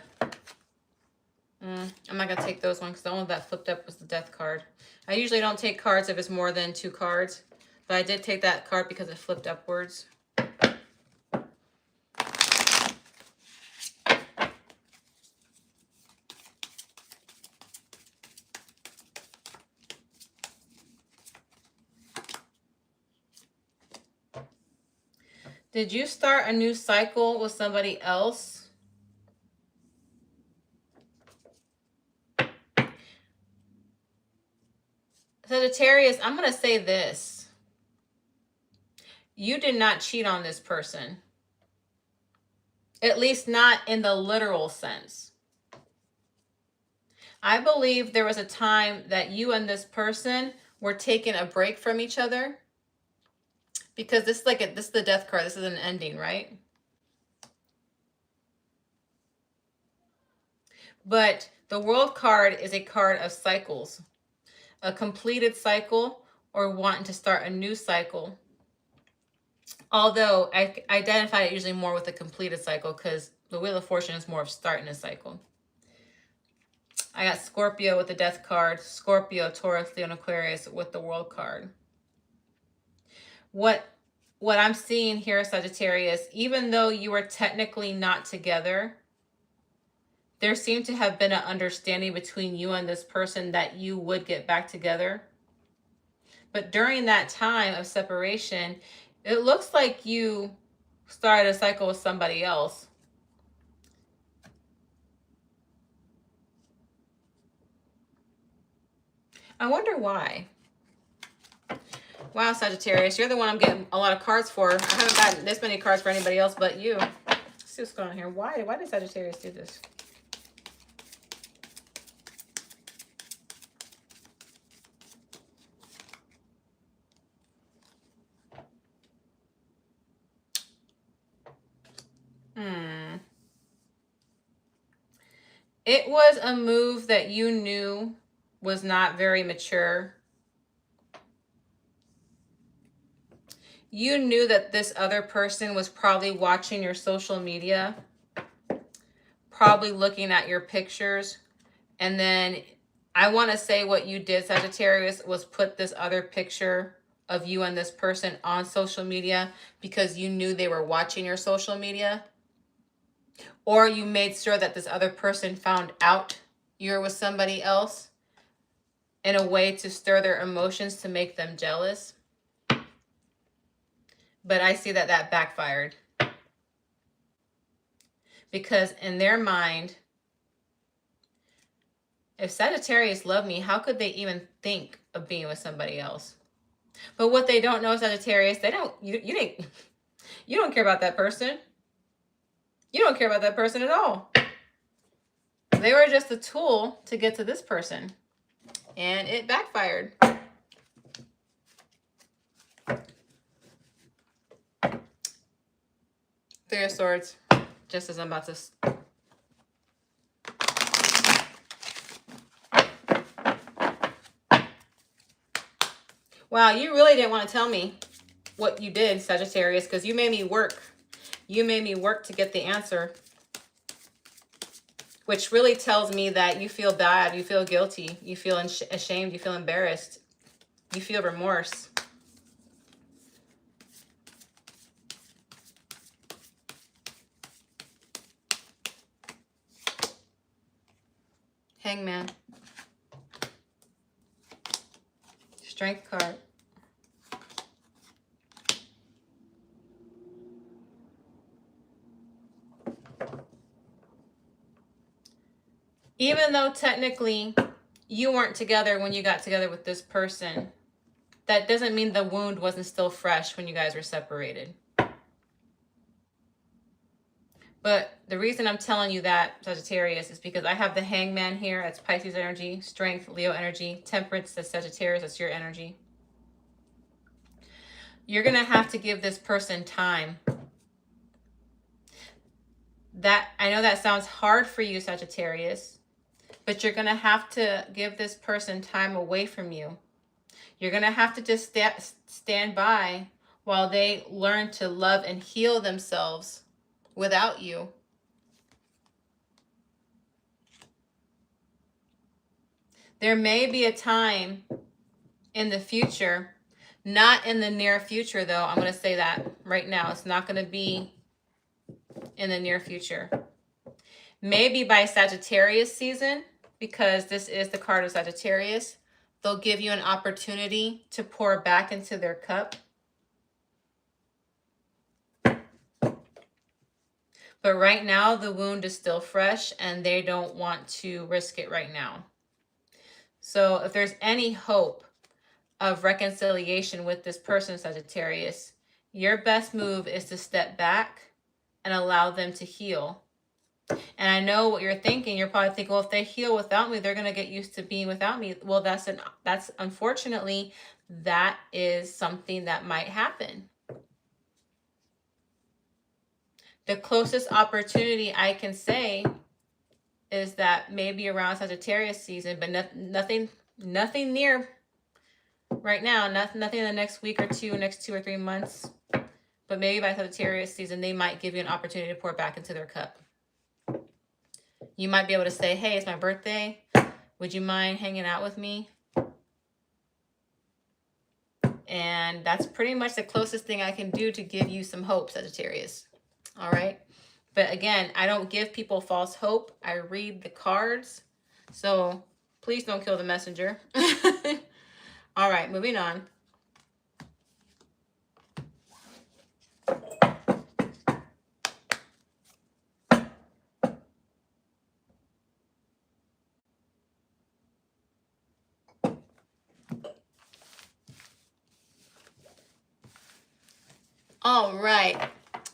I'm not going to take those ones because the one that flipped up was the Death card. I usually don't take cards if it's more than 2 cards, but I did take that card because it flipped upwards. Did you start a new cycle with somebody else? Sagittarius, I'm going to say this. You did not cheat on this person. At least not in the literal sense. I believe there was a time that you and this person were taking a break from each other. Because this is this is the Death card. This is an ending, right? But the World card is a card of cycles. A completed cycle or wanting to start a new cycle. Although I identify it usually more with a completed cycle because the Wheel of Fortune is more of starting a cycle. I got Scorpio with the Death card. Scorpio, Taurus, Leo, and Aquarius with the World card. What I'm seeing here, Sagittarius, even though you were technically not together, there seemed to have been an understanding between you and this person that you would get back together. But during that time of separation, it looks like you started a cycle with somebody else. I wonder why. Wow, Sagittarius, you're the one I'm getting a lot of cards for. I haven't gotten this many cards for anybody else but you. Let's see what's going on here. Why did Sagittarius do this? It was a move that you knew was not very mature. You knew that this other person was probably watching your social media, probably looking at your pictures. And then I want to say what you did, Sagittarius, was put this other picture of you and this person on social media because you knew they were watching your social media. Or you made sure that this other person found out you're with somebody else in a way to stir their emotions to make them jealous. But I see that that backfired. Because in their mind, if Sagittarius loved me, how could they even think of being with somebody else? But what they don't know, Sagittarius, you don't care about that person. You don't care about that person at all. They were just a tool to get to this person. And it backfired. Three of Swords. Just as I'm about to... Wow, you really didn't want to tell me what you did, Sagittarius, because you made me work. You made me work to get the answer. Which really tells me that you feel bad, you feel guilty, you feel ashamed, you feel embarrassed, you feel remorse. Hangman. Strength card. Even though technically you weren't together when you got together with this person, that doesn't mean the wound wasn't still fresh when you guys were separated. But the reason I'm telling you that, Sagittarius, is because I have the Hangman here. That's Pisces energy. Strength, Leo energy. Temperance, that's Sagittarius. That's your energy. You're going to have to give this person time. I know that sounds hard for you, Sagittarius, but you're going to have to give this person time away from you. You're going to have to just stand by while they learn to love and heal themselves without you. There may be a time in the future, not in the near future though, I'm going to say that right now. It's not going to be in the near future. Maybe by Sagittarius season, because this is the card of Sagittarius, they'll give you an opportunity to pour back into their cup. But right now, the wound is still fresh and they don't want to risk it right now. So if there's any hope of reconciliation with this person, Sagittarius, your best move is to step back and allow them to heal. And I know what you're thinking. You're probably thinking, well, if they heal without me, they're going to get used to being without me. Well, that's unfortunately, that is something that might happen. The closest opportunity I can say is that maybe around Sagittarius season, but nothing near right now. Nothing in the next week or two, next 2 or 3 months. But maybe by Sagittarius season, they might give you an opportunity to pour back into their cup. You might be able to say, hey, it's my birthday. Would you mind hanging out with me? And that's pretty much the closest thing I can do to give you some hope, Sagittarius. All right. But again, I don't give people false hope. I read the cards. So please don't kill the messenger. All right, moving on. All right.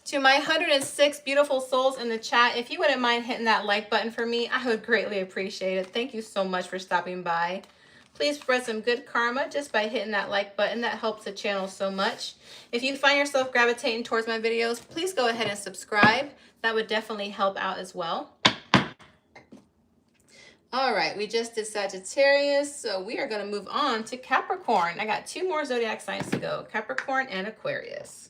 To my 106 beautiful souls in the chat, if you wouldn't mind hitting that like button for me, I would greatly appreciate it. Thank you so much for stopping by. Please spread some good karma just by hitting that like button. That helps the channel so much. If you find yourself gravitating towards my videos, please go ahead and subscribe. That would definitely help out as well. All right, we just did Sagittarius, so we are going to move on to Capricorn. I got 2 more zodiac signs to go, Capricorn and Aquarius.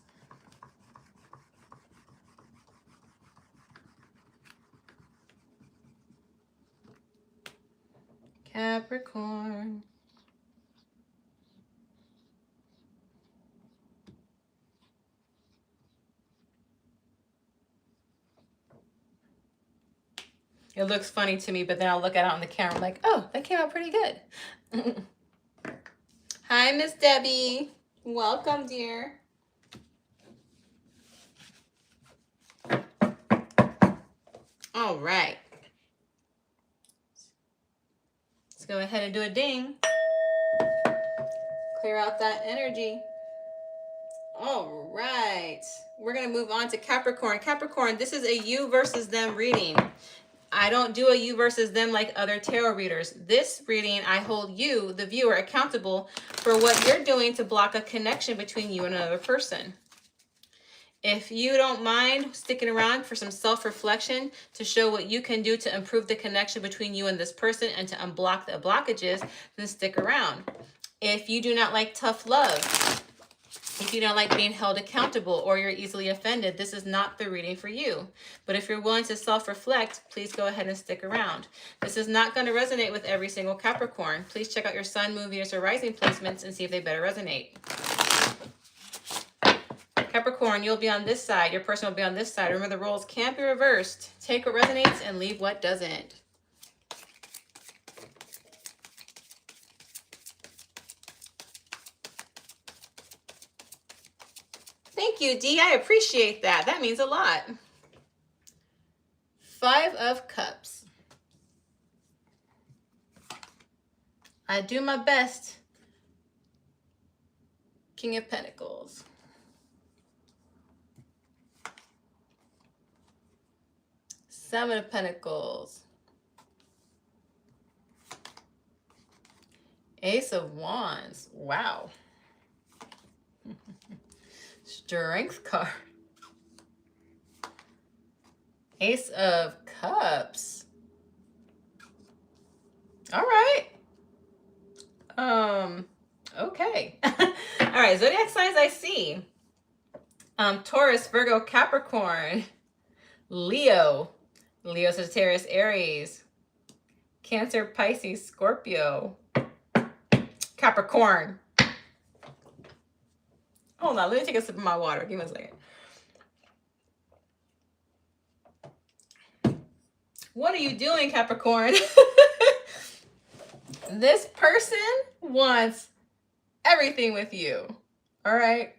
Capricorn. It looks funny to me, but then I'll look at it on the camera like, oh, that came out pretty good. Hi, Miss Debbie. Welcome, dear. All right. Let's go ahead and do a ding. Clear out that energy. All right. We're going to move on to Capricorn. Capricorn, this is a you versus them reading. I don't do a you versus them like other tarot readers. This reading, I hold you, the viewer, accountable for what you're doing to block a connection between you and another person. If you don't mind sticking around for some self-reflection to show what you can do to improve the connection between you and this person and to unblock the blockages, then stick around. If you do not like tough love, if you don't like being held accountable or you're easily offended, this is not the reading for you. But if you're willing to self-reflect, please go ahead and stick around. This is not going to resonate with every single Capricorn. Please check out your Sun, Moon, Venus, or Rising placements and see if they better resonate. Capricorn, you'll be on this side. Your person will be on this side. Remember, the roles can't be reversed. Take what resonates and leave what doesn't. Thank you, Dee. I appreciate that. That means a lot. 5 of Cups. I do my best. King of Pentacles. Seven of Pentacles. Ace of Wands. Wow. Strength card. Ace of Cups. All right. Okay. All right, zodiac signs I see. Taurus, Virgo, Capricorn, Leo, Sagittarius, Aries, Cancer, Pisces, Scorpio, Capricorn. Hold on, let me take a sip of my water. Give me a second. What are you doing, Capricorn? This person wants everything with you. All right?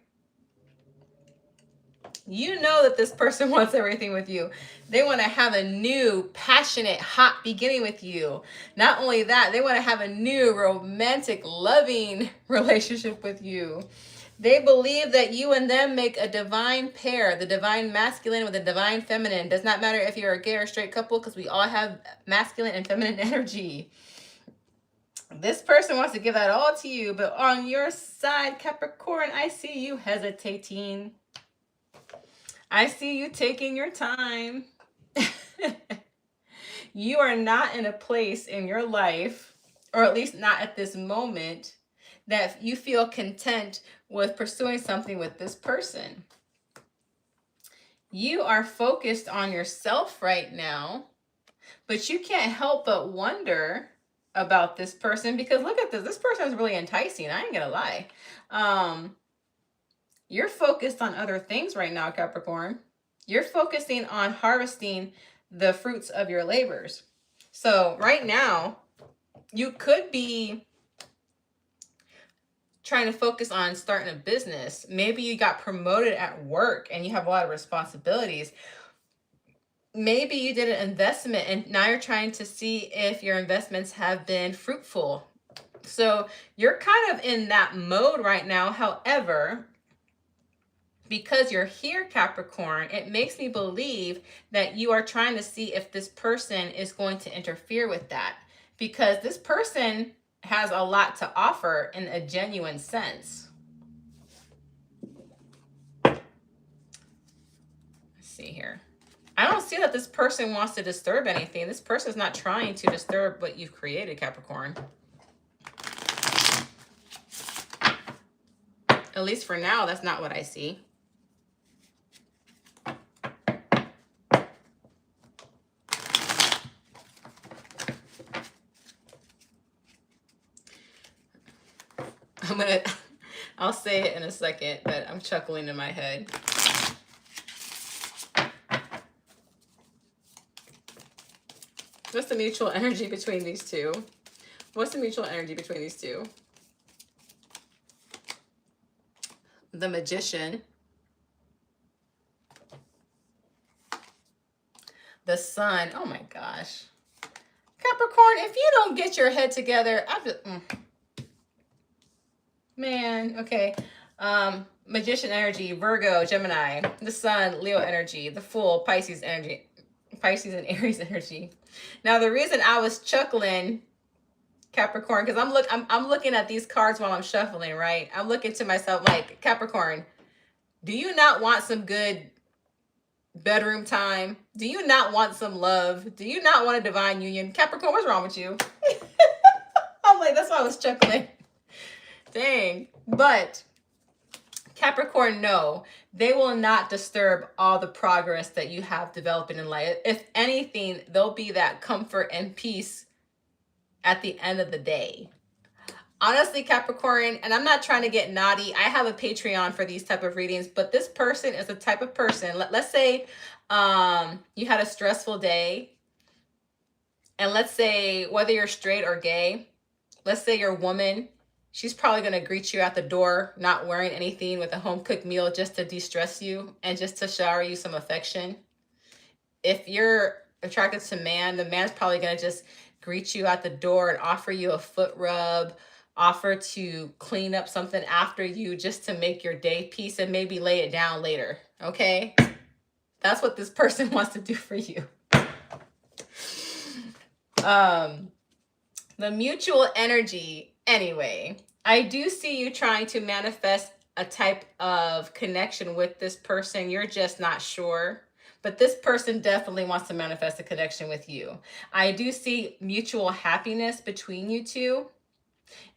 You know that this person wants everything with you. They want to have a new, passionate, hot beginning with you. Not only that, they want to have a new, romantic, loving relationship with you. They believe that you and them make a divine pair, the divine masculine with the divine feminine. Does not matter if you're a gay or straight couple, because we all have masculine and feminine energy. This person wants to give that all to you, but on your side, Capricorn, I see you hesitating. I see you taking your time. You are not in a place in your life, or at least not at this moment, that you feel content with pursuing something with this person. You are focused on yourself right now, but you can't help but wonder about this person, because look at this. This person is really enticing. I ain't gonna lie. You're focused on other things right now, Capricorn. You're focusing on harvesting the fruits of your labors. So right now, you could be trying to focus on starting a business. Maybe you got promoted at work and you have a lot of responsibilities. Maybe you did an investment and now you're trying to see if your investments have been fruitful. So you're kind of in that mode right now. However, because you're here, Capricorn, it makes me believe that you are trying to see if this person is going to interfere with that, because this person has a lot to offer in a genuine sense. Let's see here. I don't see that this person wants to disturb anything. This person is not trying to disturb what you've created, Capricorn. At least for now, that's not what I see. I'll say it in a second, but I'm chuckling in my head. What's the mutual energy between these two? What's the mutual energy between these two? The Magician. The Sun. Oh my gosh. Capricorn, if you don't get your head together, I'm just... Man, okay. Magician energy, Virgo, Gemini, the Sun, Leo energy, the Fool, Pisces energy, Pisces and Aries energy. Now, the reason I was chuckling, Capricorn, because I'm looking at these cards while I'm shuffling, right? I'm looking to myself like, Capricorn, do you not want some good bedroom time? Do you not want some love? Do you not want a divine union? Capricorn, what's wrong with you? I'm like, that's why I was chuckling. Dang. But Capricorn, no, they will not disturb all the progress that you have developing in life. If anything, they'll be that comfort and peace at the end of the day. Honestly, Capricorn, and I'm not trying to get naughty. I have a Patreon for these type of readings, but this person is the type of person, let's say you had a stressful day, and let's say whether you're straight or gay, let's say you're a woman, She's probably going to greet you at the door, not wearing anything, with a home-cooked meal just to de-stress you and just to shower you some affection. If you're attracted to man, the man's probably going to just greet you at the door and offer you a foot rub, offer to clean up something after you just to make your day peace and maybe lay it down later. Okay? That's what this person wants to do for you. The mutual energy, anyway, I do see you trying to manifest a type of connection with this person. You're just not sure. But this person definitely wants to manifest a connection with you. I do see mutual happiness between you two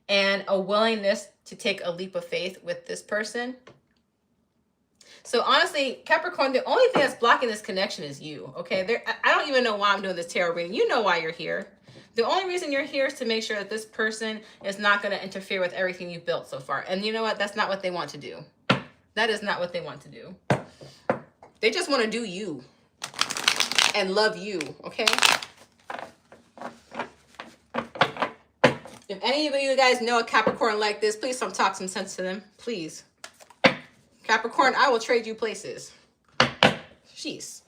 and a willingness to take a leap of faith with this person. So honestly, Capricorn, the only thing that's blocking this connection is you, okay? I don't even know why I'm doing this tarot reading. You know why you're here. The only reason you're here is to make sure that this person is not going to interfere with everything you've built so far. And you know what? That's not what they want to do. That is not what they want to do. They just want to do you and love you, okay? If any of you guys know a Capricorn like this, please come talk some sense to them, please. Capricorn, I will trade you places. Jeez.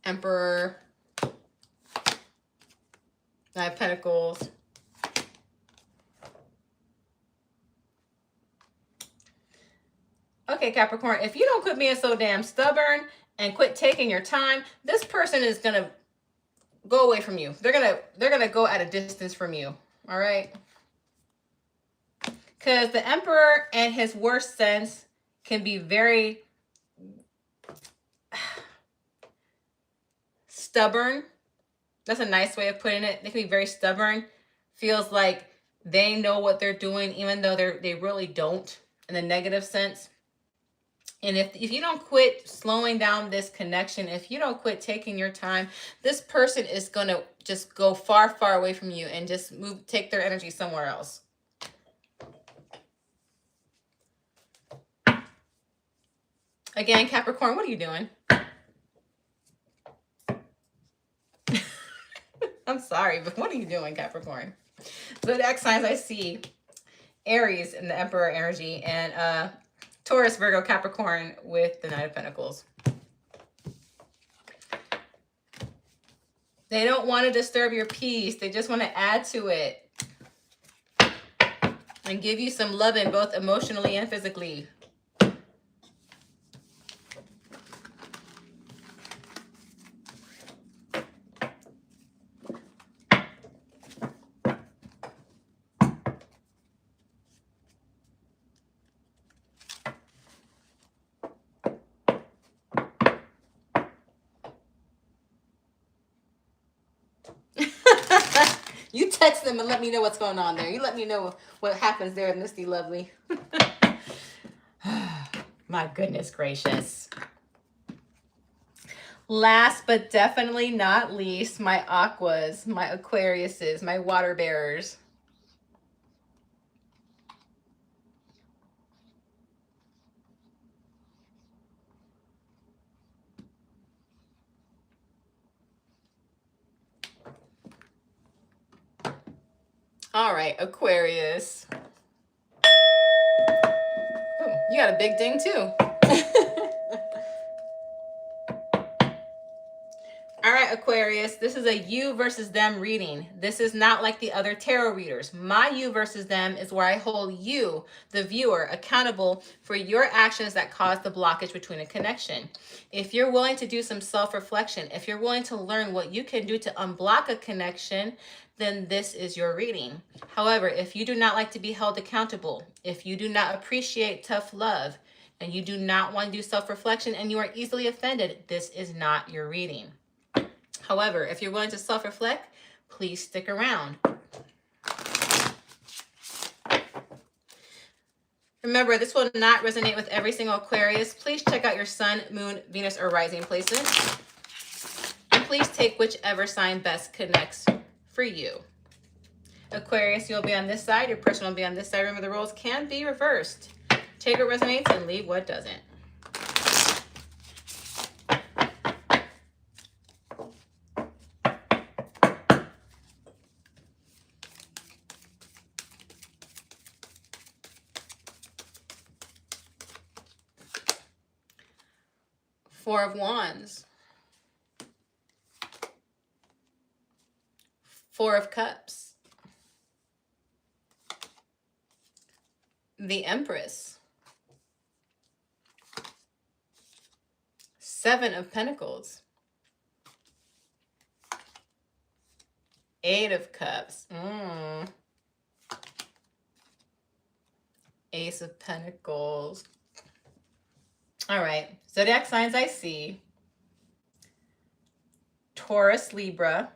Emperor. Nine of Pentacles. Okay, Capricorn, if you don't quit being so damn stubborn and quit taking your time, this person is going to go away from you. They're going to go at a distance from you. All right? Because the Emperor and his worst sense can be very stubborn. That's a nice way of putting it. They can be very stubborn. Feels like they know what they're doing, even though they really don't, in a negative sense. And if you don't quit slowing down this connection, if you don't quit taking your time, this person is going to just go far, far away from you and just take their energy somewhere else. Again, Capricorn, what are you doing? I'm sorry, but what are you doing, Capricorn? Zodiac signs I see: Aries in the Emperor energy, and Taurus, Virgo, Capricorn with the Nine of Pentacles. They don't want to disturb your peace. They just want to add to it and give you some loving, both emotionally and physically. You text them and let me know what's going on there. You let me know what happens there, Misty Lovely. My goodness gracious. Last but definitely not least, my Aquas, my Aquariuses, my water bearers. All right, Aquarius. Ooh, you got a big ding too. All right, Aquarius, this is a you versus them reading. This is not like the other tarot readers. My you versus them is where I hold you, the viewer, accountable for your actions that cause the blockage between a connection. If you're willing to do some self-reflection, if you're willing to learn what you can do to unblock a connection, then this is your reading. However, if you do not like to be held accountable, if you do not appreciate tough love, and you do not want to do self-reflection and you are easily offended, this is not your reading. However, if you're willing to self-reflect, please stick around. Remember, this will not resonate with every single Aquarius. Please check out your sun, moon, Venus, or rising placement. And please take whichever sign best connects for you. Aquarius, you'll be on this side. Your person will be on this side. Remember, the roles can be reversed. Take what resonates and leave what doesn't. Four of Wands. Four of Cups. The Empress. Seven of Pentacles. Eight of Cups. Ace of Pentacles. All right, zodiac signs I see. Taurus, Libra.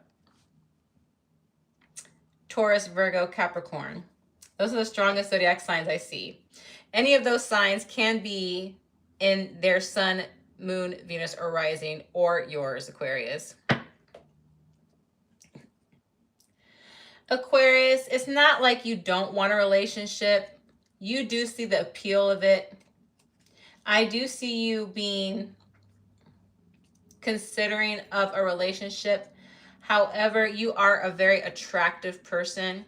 Taurus, Virgo, Capricorn. Those are the strongest zodiac signs I see. Any of those signs can be in their sun, moon, Venus, or rising, or yours, Aquarius. Aquarius, it's not like you don't want a relationship. You do see the appeal of it. I do see you being considering of a relationship. However, you are a very attractive person.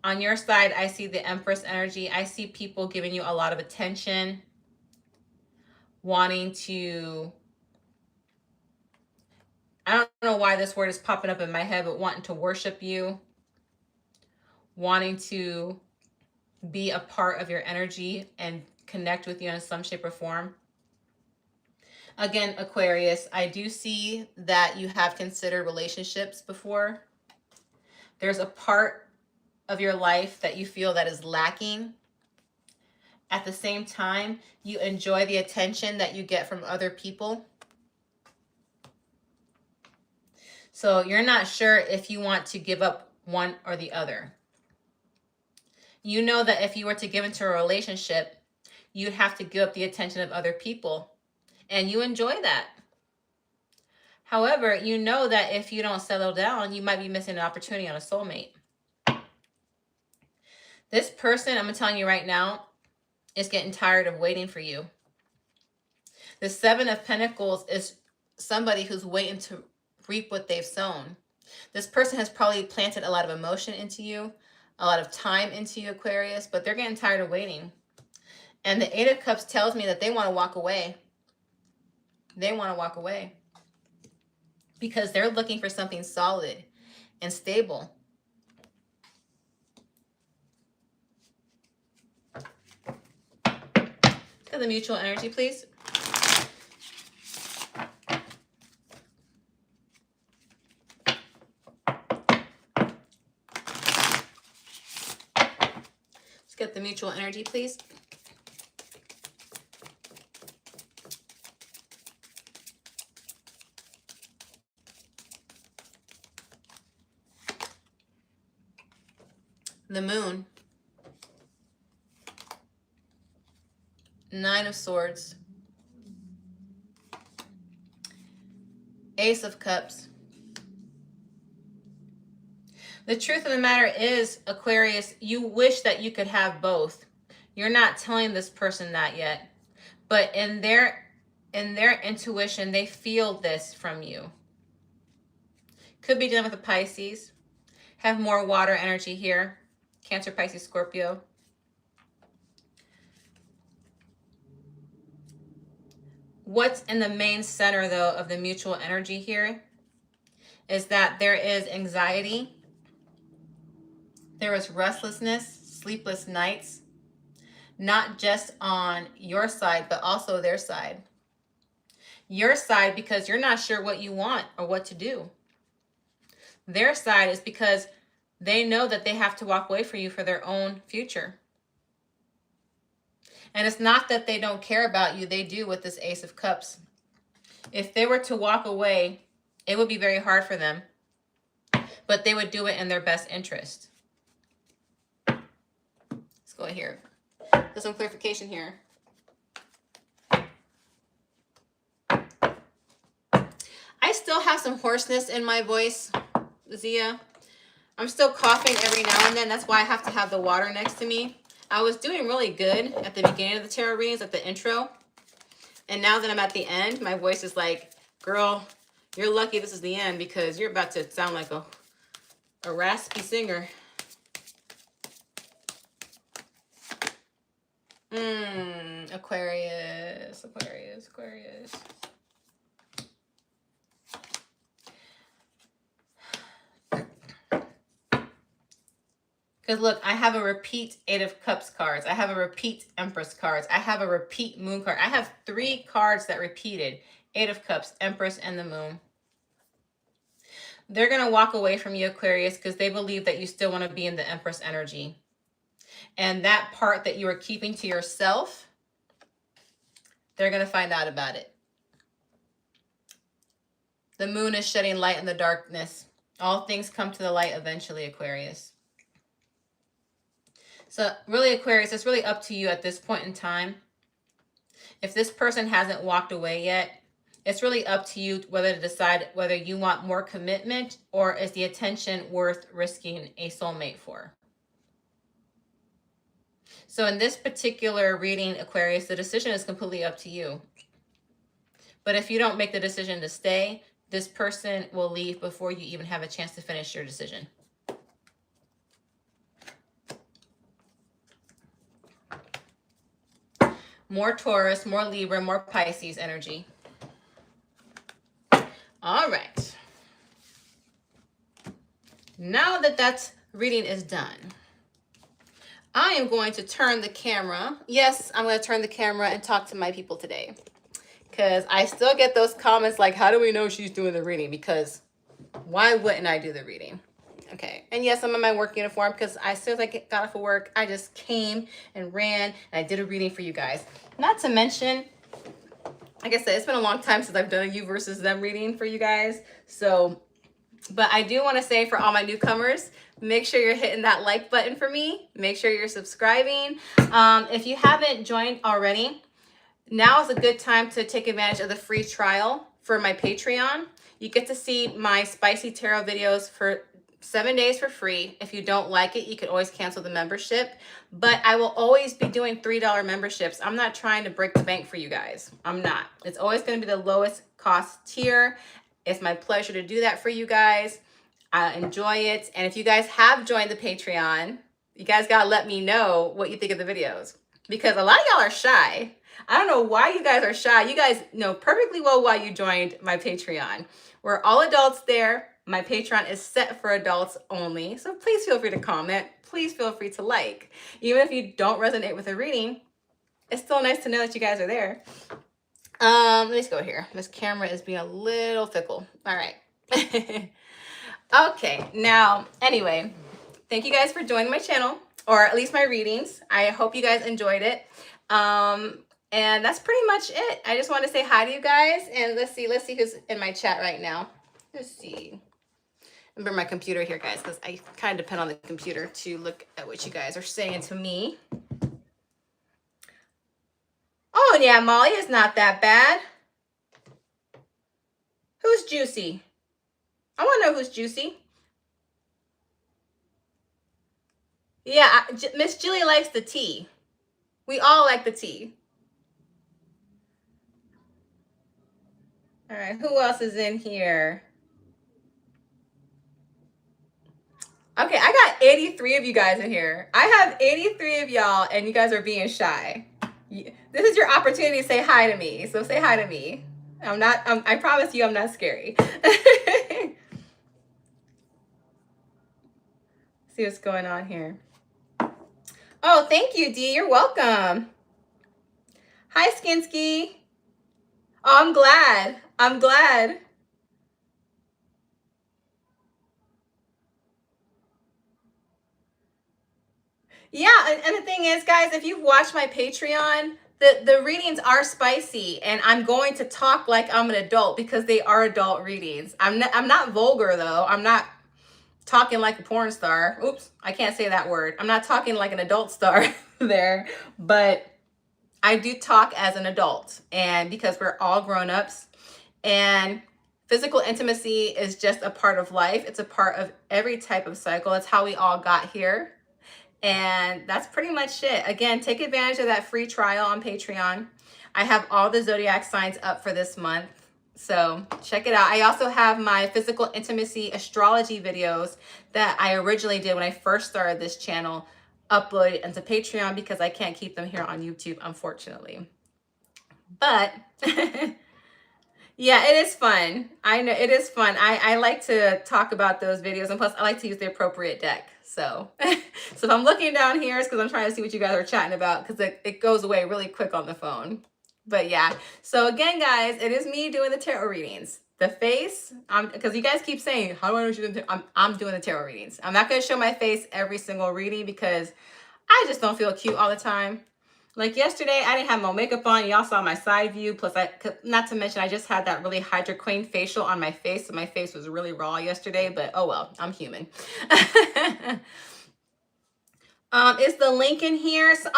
On your side, I see the Empress energy. I see people giving you a lot of attention, wanting to, I don't know why this word is popping up in my head, but wanting to worship you, wanting to be a part of your energy and connect with you in some shape or form. Again, Aquarius, I do see that you have considered relationships before. There's a part of your life that you feel that is lacking. At the same time, you enjoy the attention that you get from other people. So you're not sure if you want to give up one or the other. You know that if you were to give into a relationship, you'd have to give up the attention of other people. And you enjoy that. However, you know that if you don't settle down, you might be missing an opportunity on a soulmate. This person, I'm telling you right now, is getting tired of waiting for you. The Seven of Pentacles is somebody who's waiting to reap what they've sown. This person has probably planted a lot of emotion into you, a lot of time into you, Aquarius, but they're getting tired of waiting. And the Eight of Cups tells me that they want to walk away. They want to walk away because they're looking for something solid and stable. Look at the mutual energy, please. Let's get the mutual energy, please. The Moon. Nine of Swords. Ace of Cups. The truth of the matter is, Aquarius, you wish that you could have both. You're not telling this person that yet. But in their intuition, they feel this from you. Could be done with a Pisces. Have more water energy here. Cancer, Pisces, Scorpio. What's in the main center, though, of the mutual energy here is that there is anxiety. There is restlessness, sleepless nights, not just on your side, but also their side. Your side because you're not sure what you want or what to do. Their side is because they know that they have to walk away from you for their own future. And it's not that they don't care about you. They do with this Ace of Cups. If they were to walk away, it would be very hard for them. But they would do it in their best interest. Let's go here. There's some clarification here. I still have some hoarseness in my voice, Zia. I'm still coughing every now and then. That's why I have to have the water next to me. I was doing really good at the beginning of the tarot readings, at the intro. And now that I'm at the end, my voice is like, girl, you're lucky this is the end because you're about to sound like a raspy singer. Aquarius, Aquarius, Aquarius. Because look, I have a repeat Eight of Cups cards. I have a repeat Empress cards. I have a repeat Moon card. I have 3 cards that repeated. Eight of Cups, Empress, and the Moon. They're going to walk away from you, Aquarius, because they believe that you still want to be in the Empress energy. And that part that you are keeping to yourself, they're going to find out about it. The Moon is shedding light in the darkness. All things come to the light eventually, Aquarius. So really, Aquarius, it's really up to you at this point in time. If this person hasn't walked away yet, it's really up to you whether to decide whether you want more commitment or is the attention worth risking a soulmate for. So in this particular reading, Aquarius, the decision is completely up to you. But if you don't make the decision to stay, this person will leave before you even have a chance to finish your decision. More Taurus, more Libra, more Pisces energy. All right. Now that that reading is done, I am going to turn the camera. Yes, I'm going to turn the camera and talk to my people today. Because I still get those comments like, how do we know she's doing the reading? Because why wouldn't I do the reading? Okay. And yes, I'm in my work uniform because as soon as I got off of work, I just came and ran and I did a reading for you guys. Not to mention, like I said, it's been a long time since I've done a you versus them reading for you guys. So, but I do want to say for all my newcomers, make sure you're hitting that like button for me. Make sure you're subscribing. If you haven't joined already, now is a good time to take advantage of the free trial for my Patreon. You get to see my spicy tarot videos for 7 days for free. If you don't like it, you can always cancel the membership. But I will always be doing $3 memberships. I'm not trying to break the bank for you guys. I'm not. It's always going to be the lowest cost tier. It's my pleasure to do that for you guys. I enjoy it. And if you guys have joined the Patreon, you guys got to let me know what you think of the videos. Because a lot of y'all are shy. I don't know why you guys are shy. You guys know perfectly well why you joined my Patreon. We're all adults there. My Patreon is set for adults only. So please feel free to comment. Please feel free to like. Even if you don't resonate with a reading, it's still nice to know that you guys are there. Let me just go here. This camera is being a little fickle. All right. Okay. Now, anyway, thank you guys for joining my channel, or at least my readings. I hope you guys enjoyed it. And that's pretty much it. I just want to say hi to you guys. And let's see who's in my chat right now. Let's see. Remember my computer here, guys, because I kind of depend on the computer to look at what you guys are saying to me. Oh, yeah, Molly, it's not that bad. Who's Juicy? I want to know who's Juicy. Yeah, Miss Julie likes the tea. We all like the tea. All right, who else is in here? Okay, I got 83 of you guys in here. I have 83 of y'all, and you guys are being shy. This is your opportunity to say hi to me, so say hi to me. I promise you I'm not scary. See what's going on here. Oh, thank you, Dee. You're welcome. Hi, Skinsky. Oh, I'm glad. I'm glad. Yeah, and the thing is, guys, if you've watched my Patreon, the readings are spicy, and I'm going to talk like I'm an adult because they are adult readings. I'm not vulgar, though. I'm not talking like a porn star. Oops, I can't say that word. I'm not talking like an adult star there, but I do talk as an adult, and because we're all grown-ups, and physical intimacy is just a part of life. It's a part of every type of cycle. It's how we all got here. And that's pretty much it. Again, take advantage of that free trial on Patreon. I have all the zodiac signs up for this month. So check it out. I also have my physical intimacy astrology videos that I originally did when I first started this channel uploaded into Patreon because I can't keep them here on YouTube, unfortunately. But yeah, it is fun. I know it is fun. I like to talk about those videos, and plus I like to use the appropriate deck. So, so if I'm looking down here, it's because I'm trying to see what you guys are chatting about, because it goes away really quick on the phone. But yeah, so again, guys, it is me doing the tarot readings. The face, because you guys keep saying, how do I know you're doing? I'm doing the tarot readings. I'm not going to show my face every single reading because I just don't feel cute all the time. Like yesterday, I didn't have no makeup on. Y'all saw my side view. Plus, not to mention, I just had that really hydroquinone facial on my face. So my face was really raw yesterday, but oh well, I'm human. Is the link in here? So,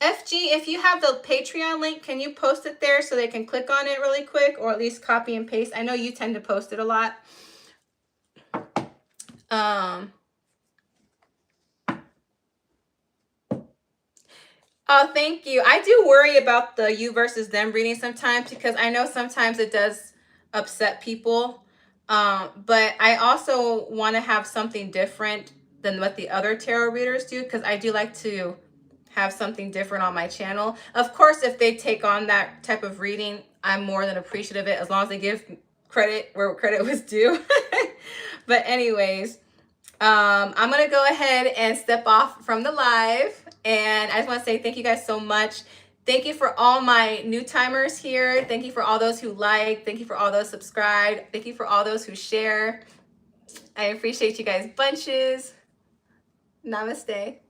FG, if you have the Patreon link, can you post it there so they can click on it really quick, or at least copy and paste? I know you tend to post it a lot. Oh, thank you. I do worry about the you versus them reading sometimes, because I know sometimes it does upset people. But I also want to have something different than what the other tarot readers do, because I do like to have something different on my channel. Of course, if they take on that type of reading, I'm more than appreciative of it, as long as they give credit where credit was due. But anyways, I'm going to go ahead and step off from the live. And I just want to say thank you guys so much. Thank you for all my new timers here. Thank you for all those who like. Thank you for all those subscribe. Thank you for all those who share. I appreciate you guys bunches. Namaste.